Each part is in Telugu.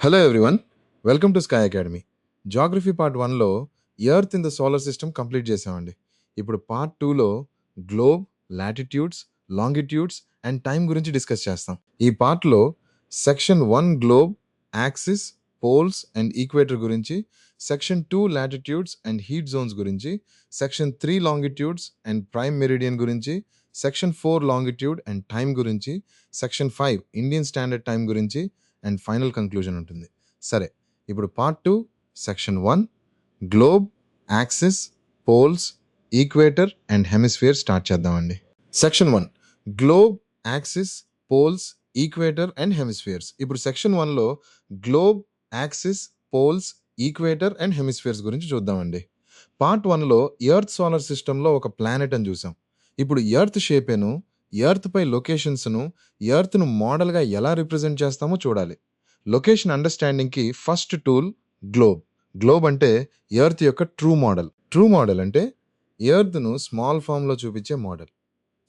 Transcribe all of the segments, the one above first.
Hello everyone, welcome to sky academy. Geography part 1లో earth in the solar system complete చేసామండి. ఇప్పుడు పార్ట్ 2లో globe, latitudes, longitudes and time గురించి డిస్కస్ చేస్తాం. ఈ పార్ట్లో section 1 globe, axis, poles and equator గురించి, section 2 latitudes and heat zones గురించి, section 3 longitudes and prime meridian గురించి, సెక్షన్ 4 లాంగిట్యూడ్ అండ్ టైం గురించి, సెక్షన్ 5 ఇండియన్ స్టాండర్డ్ టైం గురించి అండ్ ఫైనల్ కంక్లూజన్ ఉంటుంది. సరే, ఇప్పుడు part 2 section 1 globe, axis, poles, equator and hemisphere start చేద్దామండి. Section 1 globe, axis, poles, equator and hemispheres. ఇప్పుడు సెక్షన్ 1లో globe, axis, poles, equator and hemispheres గురించి చూద్దామండి. పార్ట్ 1లో ఎర్త్ సోలార్ సిస్టంలో ఒక ప్లానెట్ అని చూసాం. ఇప్పుడు ఎర్త్ షేపేను, ఎర్త్ పై లొకేషన్స్ను, ఎర్త్ను మోడల్గా ఎలా రిప్రజెంట్ చేస్తామో చూడాలి. లొకేషన్ అండర్స్టాండింగ్కి ఫస్ట్ టూల్ గ్లోబ్. గ్లోబ్ అంటే ఎర్త్ యొక్క ట్రూ మోడల్. ట్రూ మోడల్ అంటే ఎర్త్ను స్మాల్ ఫామ్లో చూపించే model.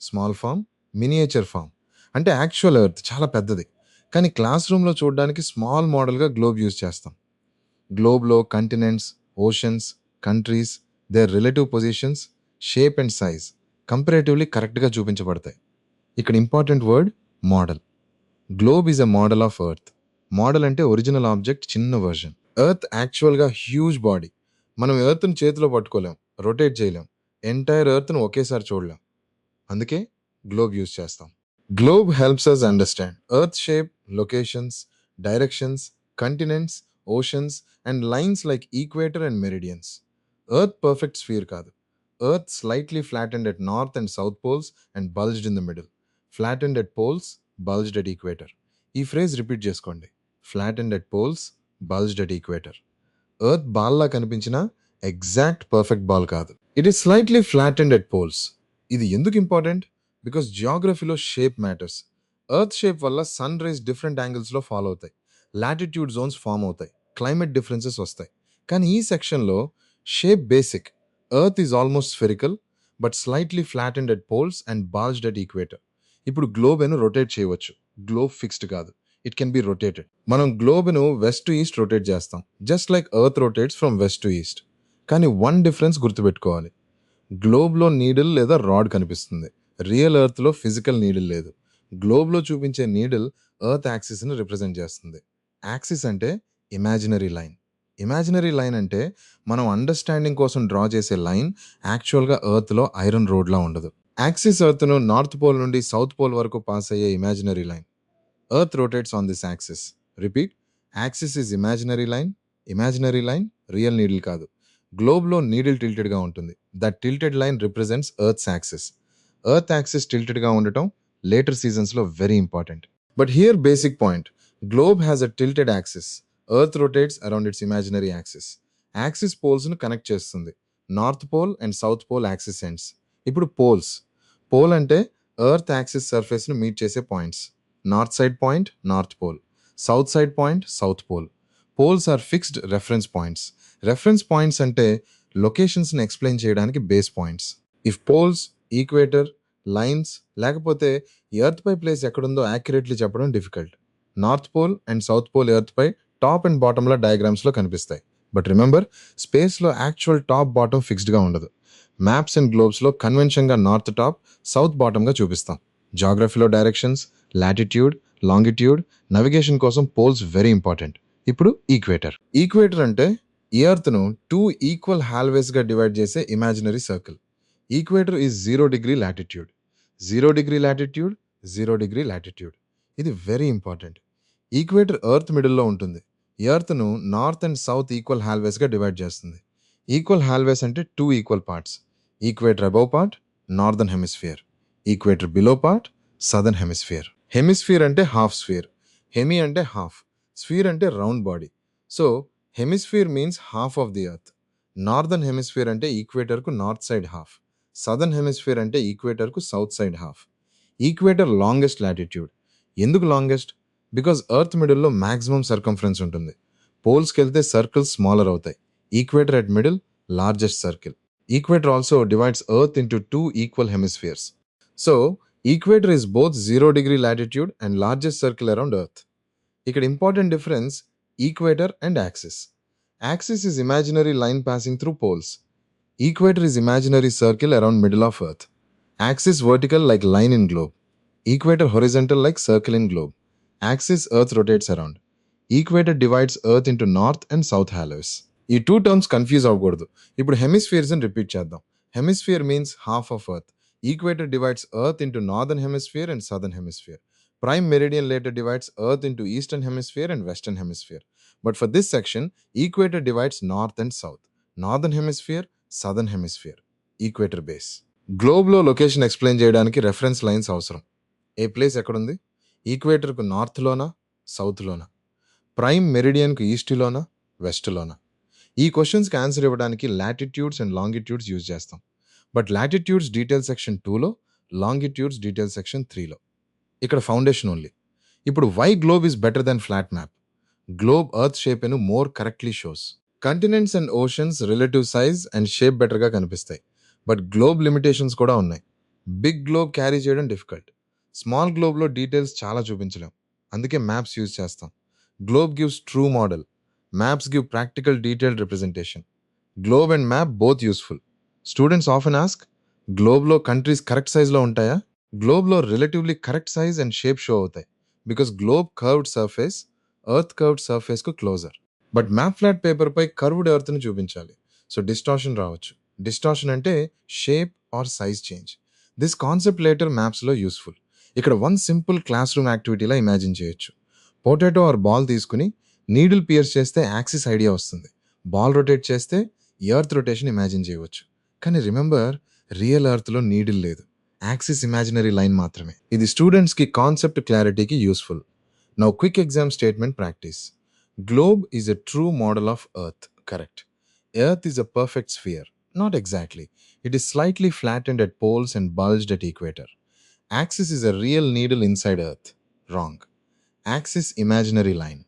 Small form, miniature form అంటే యాక్చువల్ ఎర్త్ చాలా పెద్దది, కానీ క్లాస్ రూమ్లో చూడడానికి స్మాల్ మోడల్గా గ్లోబ్ యూజ్ చేస్తాం. గ్లోబ్లో continents, oceans, countries, their relative positions, shape and size comparatively కరెక్ట్గా చూపించబడతాయి. ఇక్కడ important word model. Globe is a model of earth. Model అంటే ఒరిజినల్ ఆబ్జెక్ట్ చిన్న వర్జన్. ఎర్త్ యాక్చువల్గా హ్యూజ్ బాడీ. మనం ఎర్త్ను చేతిలో పట్టుకోలేం, రొటేట్ చేయలేం, ఎంటైర్ ఎర్త్ను ఒకేసారి చూడలేం. అందుకే గ్లోబ్ యూజ్ చేస్తాం. Globe helps us understand earth shape, locations, directions, continents, oceans and lines like equator and meridians. Earth perfect sphere కాదు. Earth slightly flattened at north and south poles and bulged in the middle. Flattened at poles, bulged at equator. ఈ ఫ్రేజ్ రిపీట్ చేసుకోండి. Flattened at poles, bulged at equator. Earth బాల్లా కనిపించినా ఎగ్జాక్ట్ పర్ఫెక్ట్ బాల్ కాదు. It is slightly flattened at poles. ఇది ఎందుకు ఇంపార్టెంట్? బికాస్ జియోగ్రఫీలో షేప్ మ్యాటర్స్. ఎర్త్ షేప్ వల్ల సన్ రేస్ డిఫరెంట్ యాంగిల్స్లో ఫాలో అవుతాయి, లాటిట్యూడ్ జోన్స్ ఫామ్ అవుతాయి, క్లైమేట్ డిఫరెన్సెస్ వస్తాయి. కానీ ఈ సెక్షన్లో shape basic. Earth is almost spherical but slightly flattened at poles and bulged at equator. ఇప్పుడు గ్లోబ్ను రొటేట్ చేయవచ్చు. గ్లోబ్ ఫిక్స్డ్ కాదు, ఇట్ కెన్ బి రొటేటెడ్. మనం గ్లోబ్ను వెస్ట్ టు ఈస్ట్ రొటేట్ చేస్తాం, just like earth rotates from west to east. కానీ వన్ డిఫరెన్స్ గుర్తుపెట్టుకోవాలి. గ్లోబ్లో నీడిల్ లేదా రాడ్ కనిపిస్తుంది, రియల్ ఎర్త్లో ఫిజికల్ నీడిల్ లేదు. గ్లోబ్లో చూపించే నీడిల్ ఎర్త్ యాక్సిస్ని రిప్రజెంట్ చేస్తుంది. యాక్సిస్ అంటే ఇమాజినరీ లైన్. ఇమాజినరీ లైన్ అంటే మనం అండర్స్టాండింగ్ కోసం డ్రా చేసే లైన్ యాక్చువల్గా ఎర్త్లో ఐరన్ రోడ్లా ఉండదు. యాక్సిస్ ఎర్త్ను నార్త్ పోల్ నుండి సౌత్ పోల్ వరకు పాస్ అయ్యే imaginary line. Earth rotates on this axis. Repeat, axis is imaginary line, real needle కాదు. గ్లోబ్లో నీడిల్ టిల్టెడ్గా ఉంటుంది. That tilted line represents earth's axis. Earth axis టిల్టెడ్గా ఉండటం లేటర్ సీజన్స్లో very important. But here basic point, globe has a tilted axis. Earth rotates around its imaginary axis. Axis పోల్స్ను కనెక్ట్ చేస్తుంది. North pole and south pole axis ends. ఇప్పుడు పోల్స్. పోల్ అంటే ఎర్త్ యాక్సిస్ సర్ఫేస్ను మీట్ చేసే points. North side point north pole, south side point south pole. Poles are fixed reference points. Reference points అంటే లొకేషన్స్ని ఎక్స్ప్లెయిన్ చేయడానికి base points. If poles, equator, lines లేకపోతే ఎర్త్ పై ప్లేస్ ఎక్కడుందో యాక్యురేట్లీ చెప్పడం difficult. North pole and south pole earth పై టాప్ అండ్ బాటంలో డయాగ్రామ్స్లో కనిపిస్తాయి. బట్ రిమెంబర్, స్పేస్లో యాక్చువల్ టాప్ బాటం ఫిక్స్డ్గా ఉండదు. Maps and గ్లోబ్స్లో కన్వెన్షన్గా north top, south బాటంగా చూపిస్తాం. జాగ్రఫీలో డైరెక్షన్స్, లాటిట్యూడ్, లాంగిట్యూడ్, నావిగేషన్ కోసం పోల్స్ వెరీ ఇంపార్టెంట్. ఇప్పుడు ఈక్వేటర్. ఈక్వేటర్ అంటే ఎర్త్ను 2 ఈక్వల్ హాల్వేస్గా డివైడ్ చేసే imaginary circle. Equator is 0 degree latitude. 0 degree latitude, 0 degree latitude. ఇది వెరీ ఇంపార్టెంట్. ఈక్వేటర్ ఎర్త్ మిడిల్లో ఉంటుంది. ఎర్త్ను నార్త్ అండ్ సౌత్ ఈక్వల్ హాల్వేస్గా డివైడ్ చేస్తుంది. ఈక్వల్ హాల్వేస్ అంటే 2 equal parts. Equator above part northern hemisphere, equator below part southern hemisphere. Hemisphere అంటే హాఫ్ స్ఫియర్, హెమి అంటే హాఫ్, స్ఫియర్ అంటే round body. So hemisphere means half of the earth. Northern hemisphere అంటే ఈక్వేటర్కు north side half, southern hemisphere అంటే ఈక్వేటర్కు south side half. Equator longest latitude. ఎందుకు లాంగెస్ట్? బికాజ్ ఎర్త్ మిడిల్లో మ్యాక్సిమం సర్కంఫరెన్స్ ఉంటుంది. పోల్స్కి వెళ్తే సర్కిల్స్ స్మాలర్ అవుతాయి. Equator at middle largest circle. Equator also divides earth into 2 equal hemispheres. So equator is both 0 degree latitude and largest circle around earth. ఇక్కడ important difference, equator and axis. Axis is imaginary line passing through poles. Equator is imaginary circle around middle of earth. Axis vertical like line in globe. Equator horizontal like circle in globe. Axis earth rotates around. Equator divides earth into north and south halos. ఈ టూ టర్మ్స్ కన్ఫ్యూజ్ అవ్వకూడదు. ఇప్పుడు హెమిస్ఫియర్స్ అని రిపీట్ చేద్దాం. Hemisphere means half of earth. Equator divides earth into northern hemisphere and southern hemisphere. Prime meridian later divides earth into eastern hemisphere and western hemisphere. But for this section, equator divides north and south. Northern hemisphere, southern hemisphere. Equator base. గ్లోబ్లో లొకేషన్ ఎక్స్ప్లెయిన్ చేయడానికి రెఫరెన్స్ లైన్స్ అవసరం. ఏ ప్లేస్ ఎక్కడుంది? ఈక్వేటర్కు నార్త్లోనా సౌత్లోనా? ప్రైమ్ మెరిడియన్కు ఈస్ట్లోనా వెస్ట్లోనా? ఈ క్వశ్చన్స్కి ఆన్సర్ ఇవ్వడానికి లాటిట్యూడ్స్ అండ్ లాంగిట్యూడ్స్ యూజ్ చేస్తాం. బట్ లాటిట్యూడ్స్ డీటెయిల్ సెక్షన్ 2లో, లాంగిట్యూడ్స్ డీటెయిల్ సెక్షన్ 3లో. ఇక్కడ ఫౌండేషన్ ఓన్లీ. ఇప్పుడు why globe is better than flat map? Globe earth shape ను more correctly shows. Continents and oceans relative size and shape బెటర్గా కనిపిస్తాయి. బట్ గ్లోబ్ లిమిటేషన్స్ కూడా ఉన్నాయి. బిగ్ గ్లోబ్ క్యారీ చేయడం డిఫికల్ట్. స్మాల్ గ్లోబ్లో డీటెయిల్స్ చాలా చూపించలేం. అందుకే మ్యాప్స్ యూజ్ చేస్తాం. Globe gives true model. Maps give practical detailed representation. Globe and map both useful. Students often ask, గ్లోబ్లో కంట్రీస్ కరెక్ట్ సైజ్లో ఉంటాయా? గ్లోబ్లో relatively correct size and shape show అవుతాయి. Because globe curved surface, earth curved సర్ఫేస్కు క్లోజర్. బట్ మ్యాప్ ఫ్లాట్ పేపర్పై కర్వ్డ్ ఎర్త్ని చూపించాలి. సో డిస్టార్షన్ రావచ్చు. డిస్టార్షన్ అంటే shape or size change. This concept later మ్యాప్స్లో యూస్ఫుల్. ఇక్కడ వన్ సింపుల్ క్లాస్ రూమ్ యాక్టివిటీలా ఇమాజిన్ చేయొచ్చు. పొటాటో ఆర్ బాల్ తీసుకుని నీడిల్ పియర్స్ చేస్తే యాక్సిస్ ఐడియా వస్తుంది. బాల్ రొటేట్ చేస్తే ఎర్త్ రొటేషన్ ఇమాజిన్ చేయవచ్చు. కానీ రిమెంబర్, రియల్ ఎర్త్లో నీడిల్ లేదు, యాక్సిస్ ఇమాజినరీ లైన్ మాత్రమే. ఇది స్టూడెంట్స్కి కాన్సెప్ట్ క్లారిటీకి useful. Now quick exam statement practice. Globe is a true model of earth. Correct. Earth is a perfect sphere. Not exactly. It is slightly flattened at poles and bulged at equator. Axis is a real needle inside Earth. Wrong. Axis imaginary line.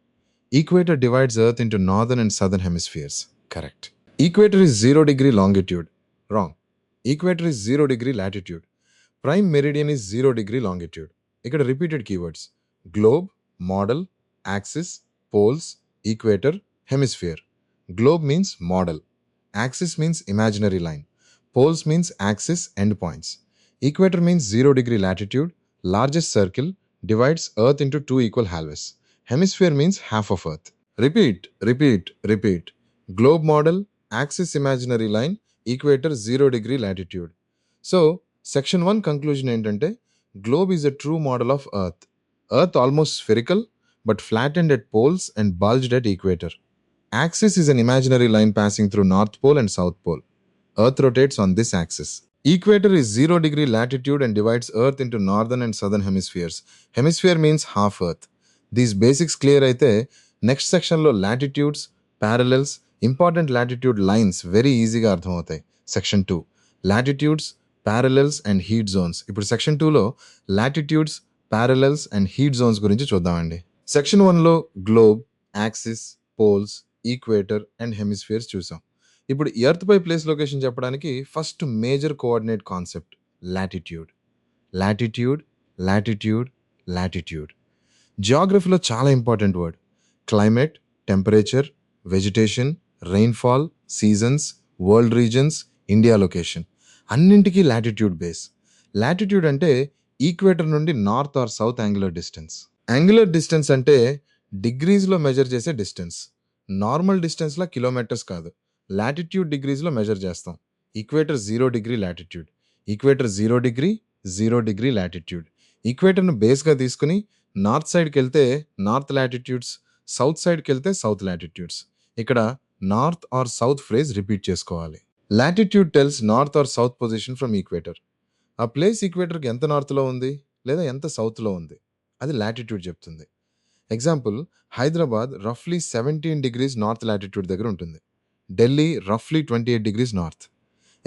Equator divides Earth into northern and southern hemispheres. Correct. Equator is 0 degree longitude. Wrong. Equator is 0 degree latitude. Prime meridian is 0 degree longitude. Ikkada repeated keywords. Globe, model, axis, poles, equator, hemisphere. Globe means model. Axis means imaginary line. Poles means axis endpoints. Equator means 0 degree latitude, largest circle, divides Earth into two equal halves. Hemisphere means half of Earth. Repeat, repeat, repeat. Globe model, axis imaginary line, equator 0 degree latitude. So, section 1 conclusion ఏంటంటే, globe is a true model of Earth. Earth almost spherical, but flattened at poles and bulged at equator. Axis is an imaginary line passing through North Pole and South Pole. Earth rotates on this axis. Equator is 0 degree latitude and divides Earth into northern and southern hemispheres. Hemisphere means half Earth. These basics clear అయితే నెక్స్ట్ సెక్షన్లో latitudes, parallels, important latitude lines very ఈజీగా అర్థమవుతాయి. Section 2 latitudes, parallels and heat zones. ఇప్పుడు సెక్షన్ 2లో latitudes, parallels and heat zones గురించి చూద్దామండి. సెక్షన్ 1లో globe, axis, poles, equator and hemispheres చూసాం. ఇప్పుడు ఎర్త్ పై ప్లేస్ లొకేషన్ చెప్పడానికి first major coordinate concept latitude. Latitude, latitude, latitude. జియోగ్రఫీలో చాలా important word. Climate, temperature, vegetation, rainfall, seasons, world regions, India location అన్నింటికీ లాటిట్యూడ్ బేస్. లాటిట్యూడ్ అంటే ఈక్వేటర్ నుండి north or south angular distance. Angular distance అంటే డిగ్రీస్లో మెజర్ చేసే డిస్టెన్స్. నార్మల్ డిస్టెన్స్లో కిలోమీటర్స్ కాదు. లాటిట్యూడ్ డిగ్రీస్లో మెజర్ చేస్తాం. Equator 0 degree latitude. Equator 0 degree, 0 degree latitude. ఈక్వేటర్ను బేస్గా తీసుకుని నార్త్ సైడ్కి వెళ్తే నార్త్ లాటిట్యూడ్స్, సౌత్ సైడ్కి వెళ్తే సౌత్ లాటిట్యూడ్స్. ఇక్కడ north or south phrase repeat చేసుకోవాలి. Latitude tells north or south position from equator. ఆ ప్లేస్ ఈక్వేటర్కి ఎంత నార్త్లో ఉంది లేదా ఎంత సౌత్లో ఉంది అది లాటిట్యూడ్ చెప్తుంది. ఎగ్జాంపుల్, హైదరాబాద్ రఫ్లీ 17 డిగ్రీస్ నార్త్ లాటిట్యూడ్ దగ్గర ఉంటుంది. ఢిల్లీ రఫ్లీ 28 degrees north.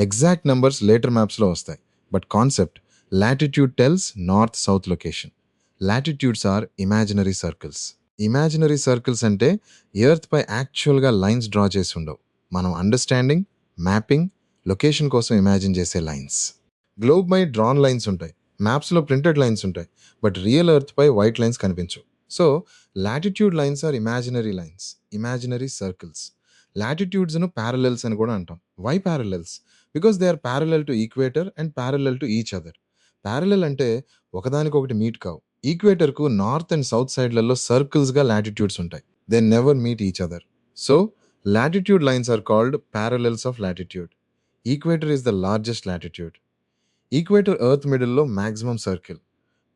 Exact numbers later మ్యాప్స్లో వస్తాయి. But concept, latitude tells north south location. Latitudes are imaginary circles. Imaginary circles అంటే ఎర్త్ పై యాక్చువల్గా లైన్స్ డ్రా చేసి ఉండవు. మనం అండర్స్టాండింగ్, మ్యాపింగ్, లొకేషన్ కోసం ఇమాజిన్ చేసే లైన్స్. గ్లోబ్ పై డ్రాన్ లైన్స్ ఉంటాయి, మ్యాప్స్లో ప్రింటెడ్ లైన్స్ ఉంటాయి. బట్ రియల్ ఎర్త్ పై వైట్ లైన్స్ కనిపించవు. So latitude lines are imaginary lines, imaginary circles. లాటిట్యూడ్స్ను ప్యారలెల్స్ అని కూడా అంటాం. Why parallels? Because they are parallel to equator and parallel to each other. Parallel అంటే ఒకదానికొకటి మీట్ కావు. ఈక్వేటర్కు నార్త్ అండ్ సౌత్ సైడ్లలో సర్కిల్స్గా లాటిట్యూడ్స్ ఉంటాయి. They never meet each other. So latitude lines are called parallels of latitude. Equator is the largest latitude. Equator earth middle లో maximum circle.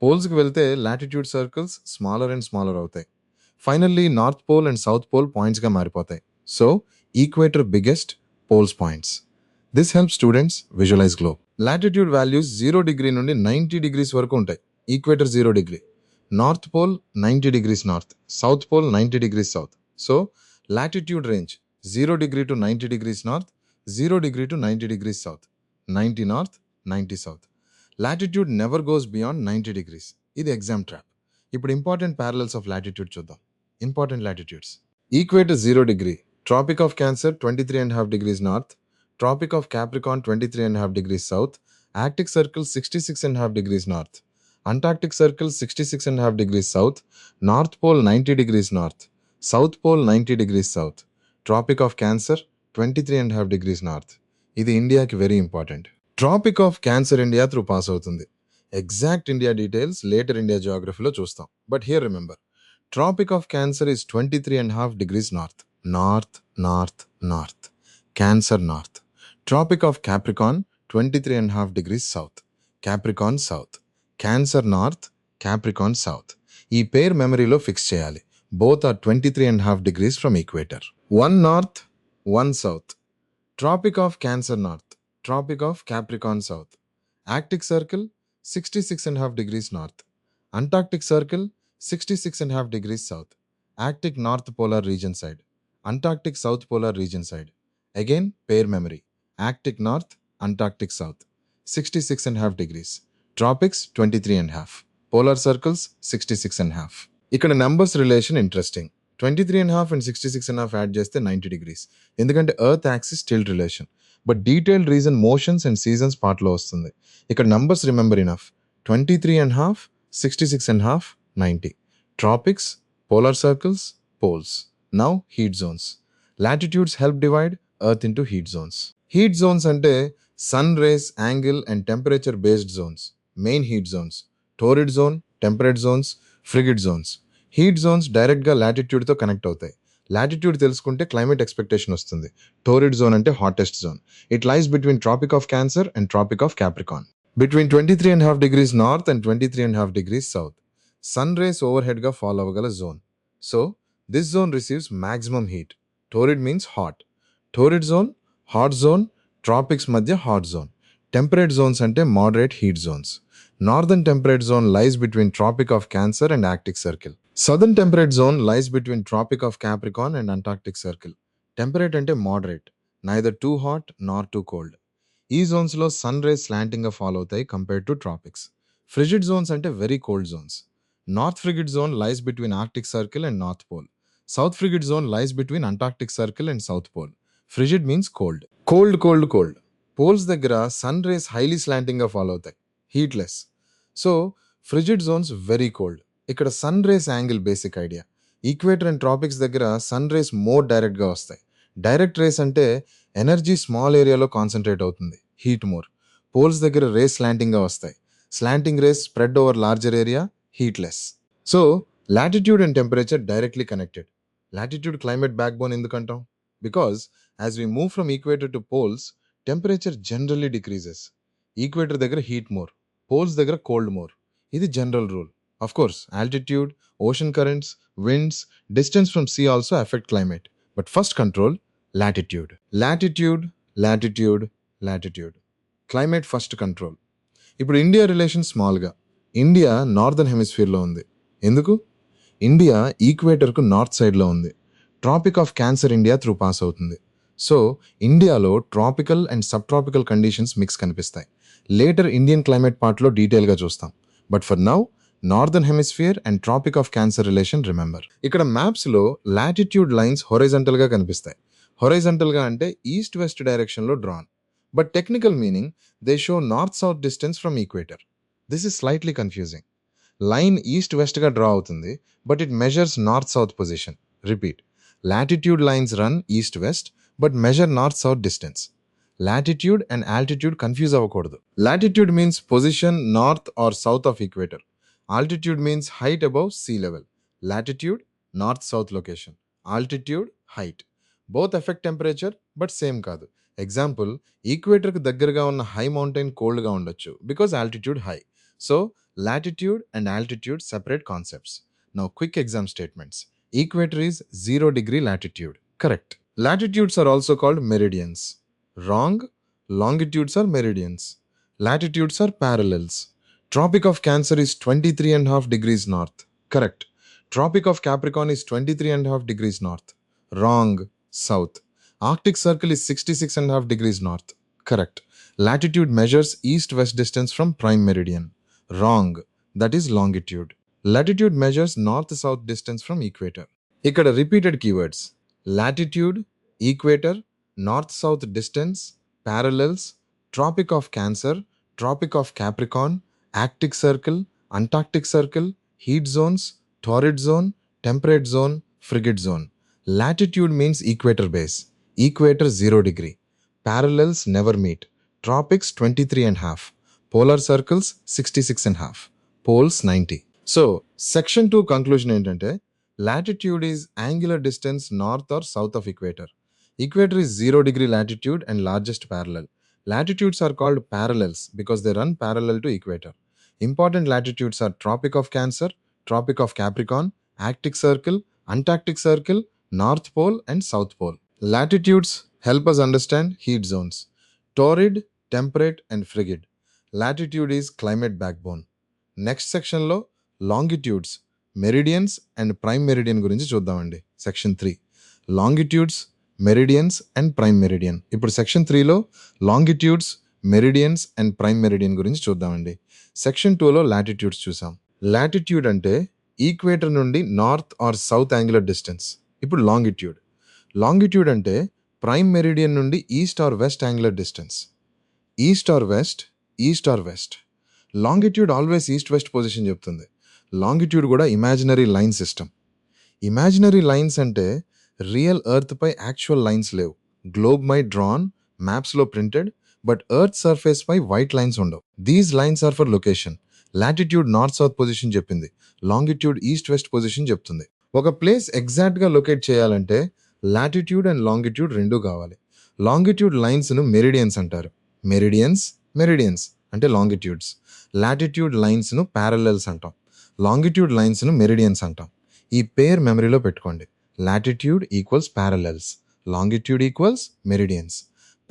పోల్స్కి వెళ్తే latitude circles smaller and smaller అవుతాయి. Finally north pole and south pole పాయింట్స్గా మారిపోతాయి. So equator biggest, poles points. This help students visualise globe. Latitude values 0 degree నుండి 90 డిగ్రీస్ వరకు ఉంటాయి. Equator 0 degree, north pole 90 degrees north, south pole 90 degrees south. So latitude range 0 degree to 90 degrees north, 0 degree to 90 degrees south, 90 north, 90 south. Latitude never goes beyond 90 degrees. ఇది ఎగ్జామ్ ట్రాప్. ఇప్పుడు ఇంపార్టెంట్ ప్యారలల్స్ ఆఫ్ లాటిట్యూడ్ చూద్దాం. Important latitudes. Equator 0 degree, Tropic of cancer 23.5 degrees north, Tropic of Capricorn 23.5 degrees south, Arctic circle 66.5 degrees north, Antarctic Circle 66.5 degrees south, north pole 90 degrees north, south pole 90 degrees south, Tropic of cancer 23.5 degrees north. ఇది ఇండియాకి very important. Tropic of cancer India through pass అవుతుంది. Exact India details later India జియోగ్రఫీలో చూస్తాం. But here remember, tropic of cancer is 23.5 degrees north, north north north, cancer north. Tropic of Capricorn 23.5 degrees south, capricorn south, cancer north, capricorn south. ఈ పేరు మెమరీలో ఫిక్స్ చేయాలి. Both are 23.5 degrees from equator. One north, one south. Tropic of Cancer north, Tropic of Capricorn south. Arctic circle 66.5 degrees north. Antarctic circle 66.5 degrees south. Arctic north polar region side, Antarctic south polar region side. Again, pair memory. Arctic north, Antarctic south. 66.5 degrees. Tropics 23.5. Polar circles 66.5. ఇక్కడ numbers relation interesting. 23.5 and 66.5 add చేస్తే 90 degrees. ఎందుకంటే earth axis tilt relation. But detailed reason motions and seasons పార్ట్లో వస్తుంది. ఇక్కడ numbers remember enough. 23.5, 66.5, 90. Tropics, polar circles, poles. Now heat zones. Latitudes help divide earth into heat zones. Heat zones అంటే sun rays, angle and temperature based zones. Main heat zones torrid zone, temperate zones, frigid zones. Heat zones డైరెక్ట్గా లాటిట్యూడ్తో కనెక్ట్ అవుతాయి. లాటిట్యూడ్ తెలుసుకుంటే క్లైమేట్ ఎక్స్పెక్టేషన్ వస్తుంది. టోరిడ్ జోన్ అంటే hottest zone. It lies between trophic of cancer and trophic of Capricorn. Between 23.5 degrees north and 23.5 degrees south. Sun rays over హెడ్గా ఫాలో అవ్వగల zone. So this zone receives maximum heat. Torrid means hot. Torrid zone, hot zone, tropics మధ్య హాట్ జోన్. టెంపరేట్ జోన్స్ అంటే moderate heat zones. Northern temperate zone lies between Tropic of Cancer and Arctic Circle. Southern temperate zone lies between Tropic of Capricorn and Antarctic Circle. Temperate ante moderate, neither too hot nor too cold. ఈ జోన్స్లో సన్ రేస్ స్లాంటింగ్గా ఫాలో అవుతాయి compared to tropics. Frigid zones అంటే very cold zones. North frigid zone lies between Arctic Circle and north pole. South frigid zone lies between Antarctic Circle and south pole. Frigid means cold. Cold cold cold. Poles దగ్గర సన్ రేస్ హైలీ స్లాంటింగ్గా ఫాలో అవుతాయి, heat less. So frigid zones very cold. ఇక్కడ sun rays angle basic idea. Equator and tropics దగ్గర సన్ రేస్ మోర్ డైరెక్ట్గా వస్తాయి. డైరెక్ట్ రేస్ అంటే ఎనర్జీ స్మాల్ ఏరియాలో కాన్సన్ట్రేట్ అవుతుంది, హీట్ మోర్. పోల్స్ దగ్గర రేస్ స్లాంటింగ్గా వస్తాయి. Slanting rays spread over larger area, heat less. So latitude and temperature directly connected. Latitude climate back ఎందుకంటాం? Because as we move from equator to poles, temperature generally decreases. Equator దగ్గర హీట్ మోర్, పోల్స్ దగ్గర కోల్డ్ మోర్. ఇది general rule. Of course altitude, ocean currents, winds, distance from sea also effect climate. But first control latitude. Latitude, latitude, latitude. Climate first control. ఇప్పుడు ఇండియా రిలేషన్ స్మాల్గా. ఇండియా నార్దర్న్ హెమిస్ఫియర్లో ఉంది. ఎందుకు? ఇండియా ఈక్వేటర్కు నార్త్ సైడ్లో ఉంది. Tropic of cancer India through pass అవుతుంది. సో ఇండియాలో tropical and sub tropical conditions mix కనిపిస్తాయి. లేటర్ ఇండియన్ క్లైమేట్ పార్ట్లో డీటెయిల్గా చూస్తాం. But for now northern hemisphere and trophic of cancer relation remember. ఇక్కడ మ్యాప్స్లో లాటిట్యూడ్ లైన్స్ హొరైజంటల్గా కనిపిస్తాయి. హొరైజంటల్గా అంటే ఈస్ట్ వెస్ట్ డైరెక్షన్లో drawn. But technical meaning they show north south distance from equator. This is slightly confusing. Line east వెస్ట్గా డ్రా అవుతుంది, but it measures north south position. Repeat, latitude lines run east west but measure north south distance. Latitude and altitude confuse అవ్వకూడదు. Latitude means position north or south of equator. Altitude means height above sea level. Latitude north south location, altitude height. Both affect temperature but same కాదు. ఎగ్జాంపుల్, ఈక్వేటర్కి దగ్గరగా ఉన్న హై మౌంటైన్ కోల్డ్గా ఉండొచ్చు because altitude high. So latitude and altitude separate concepts. Now quick exam statements. Equator is 0 degree latitude. Correct. Latitudes are also called meridians. Wrong. Longitudes are meridians. Latitudes are parallels. Tropic of Cancer is 23.5 degrees north. Correct. Tropic of Capricorn is 23.5 degrees north. Wrong. South. Arctic Circle is 66.5 degrees north. Correct. Latitude measures east-west distance from prime meridian. Wrong. That is longitude. Latitude measures north-south distance from equator. ఇక్కడ repeated keywords: latitude, equator, north-south distance, parallels, tropic of Cancer, tropic of Capricorn, Arctic Circle, Antarctic Circle, heat zones, torrid zone, temperate zone, frigid zone. Latitude means equator base. Equator 0 degree. Parallels never meet. Tropics 23.5. Polar circles 66.5. Poles 90. So, section 2 conclusion ఏంటంటే, latitude is angular distance north or south of equator. Equator is 0 degree latitude and largest parallel. Latitudes are called parallels because they run parallel to equator. Important latitudes are Tropic of Cancer, Tropic of Capricorn, Arctic Circle, Antarctic Circle, North Pole and South Pole. Latitudes help us understand heat zones: torrid, temperate and frigid. Latitude is climate backbone. Next సెక్షన్లో longitudes, meridians and prime meridian గురించి చూద్దామండి. Section 3 longitudes, meridians and prime meridian. ఇప్పుడు సెక్షన్ 3లో longitudes, meridians and prime meridian గురించి చూద్దామండి. సెక్షన్ 2లో లాటిట్యూడ్స్ చూసాం. లాటిట్యూడ్ అంటే ఈక్వేటర్ నుండి north or south angular distance. ఇప్పుడు లాంగిట్యూడ్. లాంగిట్యూడ్ అంటే ప్రైమ్ మెరిడియన్ నుండి east or west angular distance. East or west, east or west. Longitude always east west position చెప్తుంది. లాంగిట్యూడ్ కూడా imaginary line system. Imaginary lines అంటే రియల్ ఎర్త్పై యాక్చువల్ లైన్స్ లేవు. గ్లోబ్ మై డ్రాన్, మ్యాప్స్లో ప్రింటెడ్, బట్ ఎర్త్ సర్ఫేస్ పై వైట్ లైన్స్ ఉండవు. These lines are for location. Latitude north south position చెప్పింది, లాంగిట్యూడ్ ఈస్ట్ వెస్ట్ పొజిషన్ చెప్తుంది. ఒక ప్లేస్ ఎగ్జాక్ట్గా లొకేట్ చేయాలంటే లాటిట్యూడ్ అండ్ లాంగిట్యూడ్ రెండూ కావాలి. లాంగిట్యూడ్ లైన్స్ను మెరిడియన్స్ అంటారు. మెరిడియన్స్ అంటే లాంగిట్యూడ్స్. లాటిట్యూడ్ లైన్స్ను ప్యారలల్స్ అంటాం. లాంగిట్యూడ్ లైన్స్ను మెరిడియన్స్ అంటాం. ఈ పేర్ మెమరీలో పెట్టుకోండి. Latitude equals parallels, longitude equals meridians.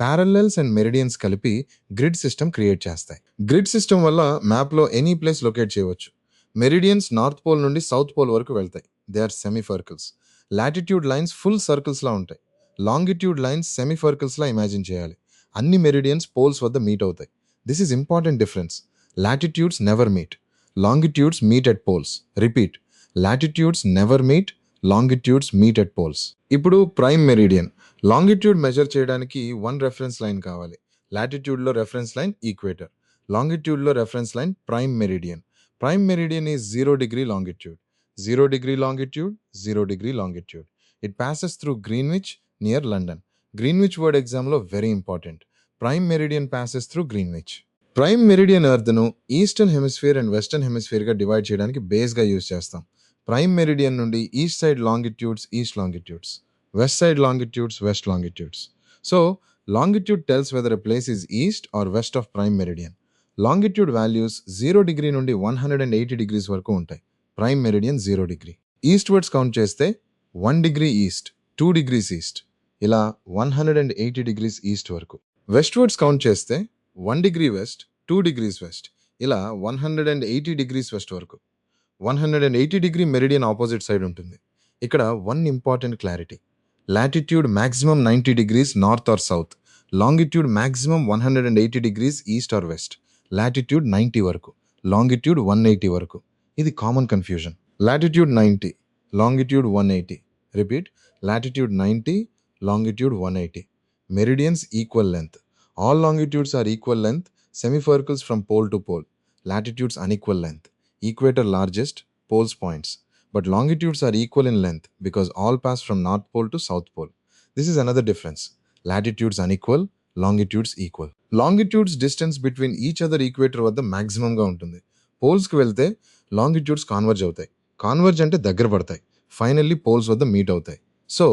Parallels and meridians కలిపి గ్రిడ్ సిస్టమ్ క్రియేట్ చేస్తాయి. గ్రిడ్ సిస్టమ్ వల్ల మ్యాప్లో ఎనీ ప్లేస్ లొకేట్ చేయవచ్చు. మెరిడియన్స్ నార్త్ పోల్ నుండి సౌత్ పోల్ వరకు వెళ్తాయి. They are semicircles. Latitude lines full సర్కిల్స్లా ఉంటాయి. లాంగిట్యూడ్ లైన్స్ సెమీఫర్కిల్స్లా ఇమాజిన్ చేయాలి. అన్ని మెరిడియన్స్ పోల్స్ వద్ద మీట్ అవుతాయి. This is important difference. Latitudes never meet, longitudes meet at poles. Repeat, latitudes never meet, longitudes meet at poles. ఇప్పుడు ప్రైమ్ మెరిడియన్. లాంగిట్యూడ్ మెజర్ చేయడానికి 1 రెఫరెన్స్ లైన్ కావాలి. లాటిట్యూడ్లో రెఫరెన్స్ లైన్ ఈక్వేటర్, లాంగిట్యూడ్లో reference line prime meridian. Prime meridian is 0 degree longitude. 0 degree longitude, 0 degree longitude. It passes through Greenwich near London. Greenwich word examలో very important. Prime meridian passes through Greenwich. Prime meridian ఎర్త్ను ఈస్టర్న్ హెమిస్ఫియర్ అండ్ వెస్టర్న్ హెమిస్ఫియర్గా డివైడ్ చేయడానికి బేస్గా యూజ్ చేస్తాం. ప్రైమ్ మెరిడియన్ నుండి east side longitudes east longitudes, west side longitudes west longitudes. So longitude tells whether a place is east or west of prime meridian. Longitude values 0 degree నుండి 180 degrees వరకు ఉంటాయి. Prime meridian 0 degree. Eastwards count చేస్తే 1 degree ఈస్ట్, 2 degrees ఈస్ట్, ఇలా 180 degrees ఈస్ట్ వరకు. వెస్ట్ వర్డ్స్ కౌంట్ చేస్తే 1 degree వెస్ట్, 2 degrees వెస్ట్, ఇలా 180 degrees వెస్ట్ వరకు. 180 degree మెరిడియన్ ఆపోజిట్ సైడ్ ఉంటుంది. ఇక్కడ 1 important clarity. Latitude maximum 90 degrees north or south, longitude maximum 180 degrees east or west. Latitude 90 వరకు, లాంగిట్యూడ్ 180 వరకు. ఇది common confusion. Latitude 90, longitude 180. Repeat, latitude 90, longitude 180. Meridians equal length. All longitudes are equal length, semicircles from pole to pole. Latitudes unequal length. equator largest, poles points. But longitudes are equal in length because all pass from North Pole to South Pole. This is another difference. Latitudes unequal, longitudes equal. Longitudes distance between each other equator వద్ద maximumగా ఉంటుంది. పోల్స్కి వెళ్తే లాంగిట్యూడ్స్ కాన్వర్జ్ అవుతాయి. కాన్వర్జ్ అంటే దగ్గర పడతాయి. ఫైనల్లీ పోల్స్ వద్ద మీట్ అవుతాయి. So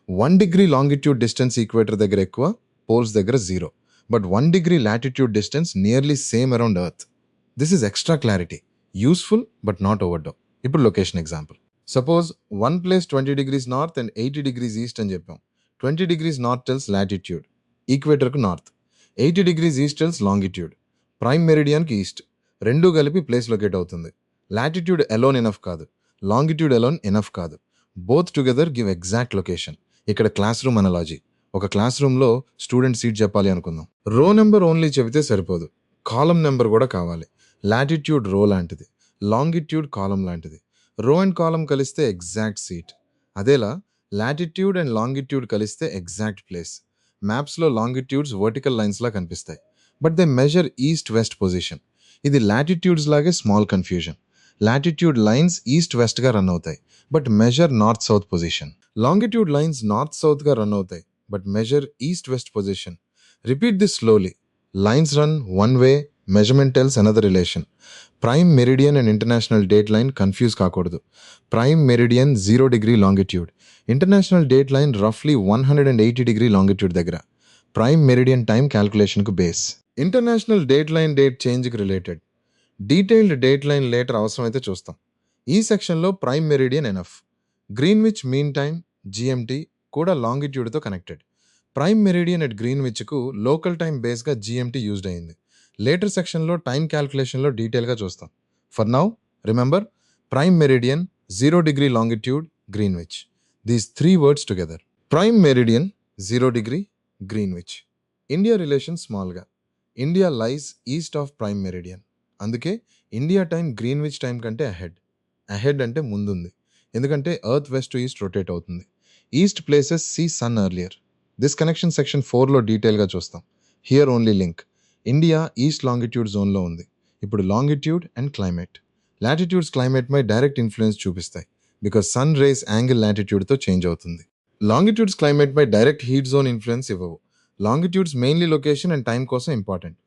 1 degree longitude distance equator దగ్గర ఎక్కువ, పోల్స్ దగ్గర 0. But 1 degree latitude distance nearly same around Earth. This is extra clarity. Useful but not overdone. ఇప్పుడు location example. Suppose one place 20 degrees north and 80 degrees east అని చెప్పాం. 20 degrees నార్త్ టెల్స్ లాటిట్యూడ్, ఈక్వేటర్కు north. 80 degrees east tells longitude, prime మెరిడియన్కి ఈస్ట్. రెండూ కలిపి ప్లేస్ లొకేట్ అవుతుంది. లాటిట్యూడ్ ఎలోన్ ఎనఫ్ కాదు, లాంగిట్యూడ్ ఎలోన్ ఎనఫ్ కాదు. Both together give exact location. ఇక్కడ క్లాస్ రూమ్ అనాలజీ. ఒక క్లాస్ రూమ్లో స్టూడెంట్ సీట్ చెప్పాలి అనుకుందాం. రో నెంబర్ ఓన్లీ చెబితే సరిపోదు, కాలం నెంబర్ కూడా కావాలి. లాటిట్యూడ్ రో లాంటిది, లాంగిట్యూడ్ కాలం లాంటిది. రో అండ్ కాలం కలిస్తే ఎగ్జాక్ట్ సీట్. అదేలా లాటిట్యూడ్ అండ్ లాంగిట్యూడ్ కలిస్తే ఎగ్జాక్ట్ ప్లేస్. మ్యాప్స్లో లాంగిట్యూడ్స్ వర్టికల్ లైన్స్లా కనిపిస్తాయి, but they measure east west position. ఇది లాటిట్యూడ్స్ లాగే small confusion. Latitude lines east వెస్ట్గా రన్ అవుతాయి, but measure north south position. Longitude lines north సౌత్గా రన్ అవుతాయి, but measure east west position. Repeat this slowly. Lines run one way, measurement tells another relation. Prime meridian and International date Line confuse కాకూడదు. Prime meridian 0 degree longitude, International date Line రఫ్లీ 180 degree లాంగిట్యూడ్ దగ్గర. ప్రైమ్ మెరిడియన్ టైం క్యాల్కులేషన్కు base. International date Line date చేంజ్కి related. Detailed date line later అవసరమైతే చూస్తాం. ఈ సెక్షన్లో prime meridian enough. Greenwich Mean Time GMT కూడా లాంగిట్యూడ్తో కనెక్టెడ్. ప్రైమ్ మెరిడియన్ అట్ గ్రీన్విచ్కు లోకల్ టైం బేస్గా జిఎంటీ యూజ్డ్ అయింది. లేటర్ సెక్షన్లో టైం క్యాల్కులేషన్లో డీటెయిల్గా చూస్తాం. For now remember, prime meridian 0 degree longitude Greenwich. These 3 words together. Prime meridian 0 degree Greenwich. India relation స్మాల్గా. India lies east of prime meridian. అందుకే ఇండియా టైం గ్రీన్విచ్ టైం కంటే అహెడ్. అహెడ్ అంటే ముందుంది, ఎందుకంటే earth west to east rotate అవుతుంది. East places see sun earlier. This connection section 4లో డీటెయిల్గా చూస్తాం. Here only link. India east longitude జోన్లో ఉంది. ఇప్పుడు లాంగిట్యూడ్ అండ్ క్లైమేట్. లాటిట్యూడ్స్ క్లైమేట్పై డైరెక్ట్ ఇన్ఫ్లుయెన్స్ చూపిస్తాయి, బికాస్ సన్ రేస్ యాంగిల్ లాటిట్యూడ్తో చేంజ్ అవుతుంది. లాంగిట్యూడ్స్ క్లైమేట్పై డైరెక్ట్ హీట్ జోన్ ఇన్ఫ్లుయెన్స్ ఇవ్వవు. Longitudes mainly location and time కోసం important.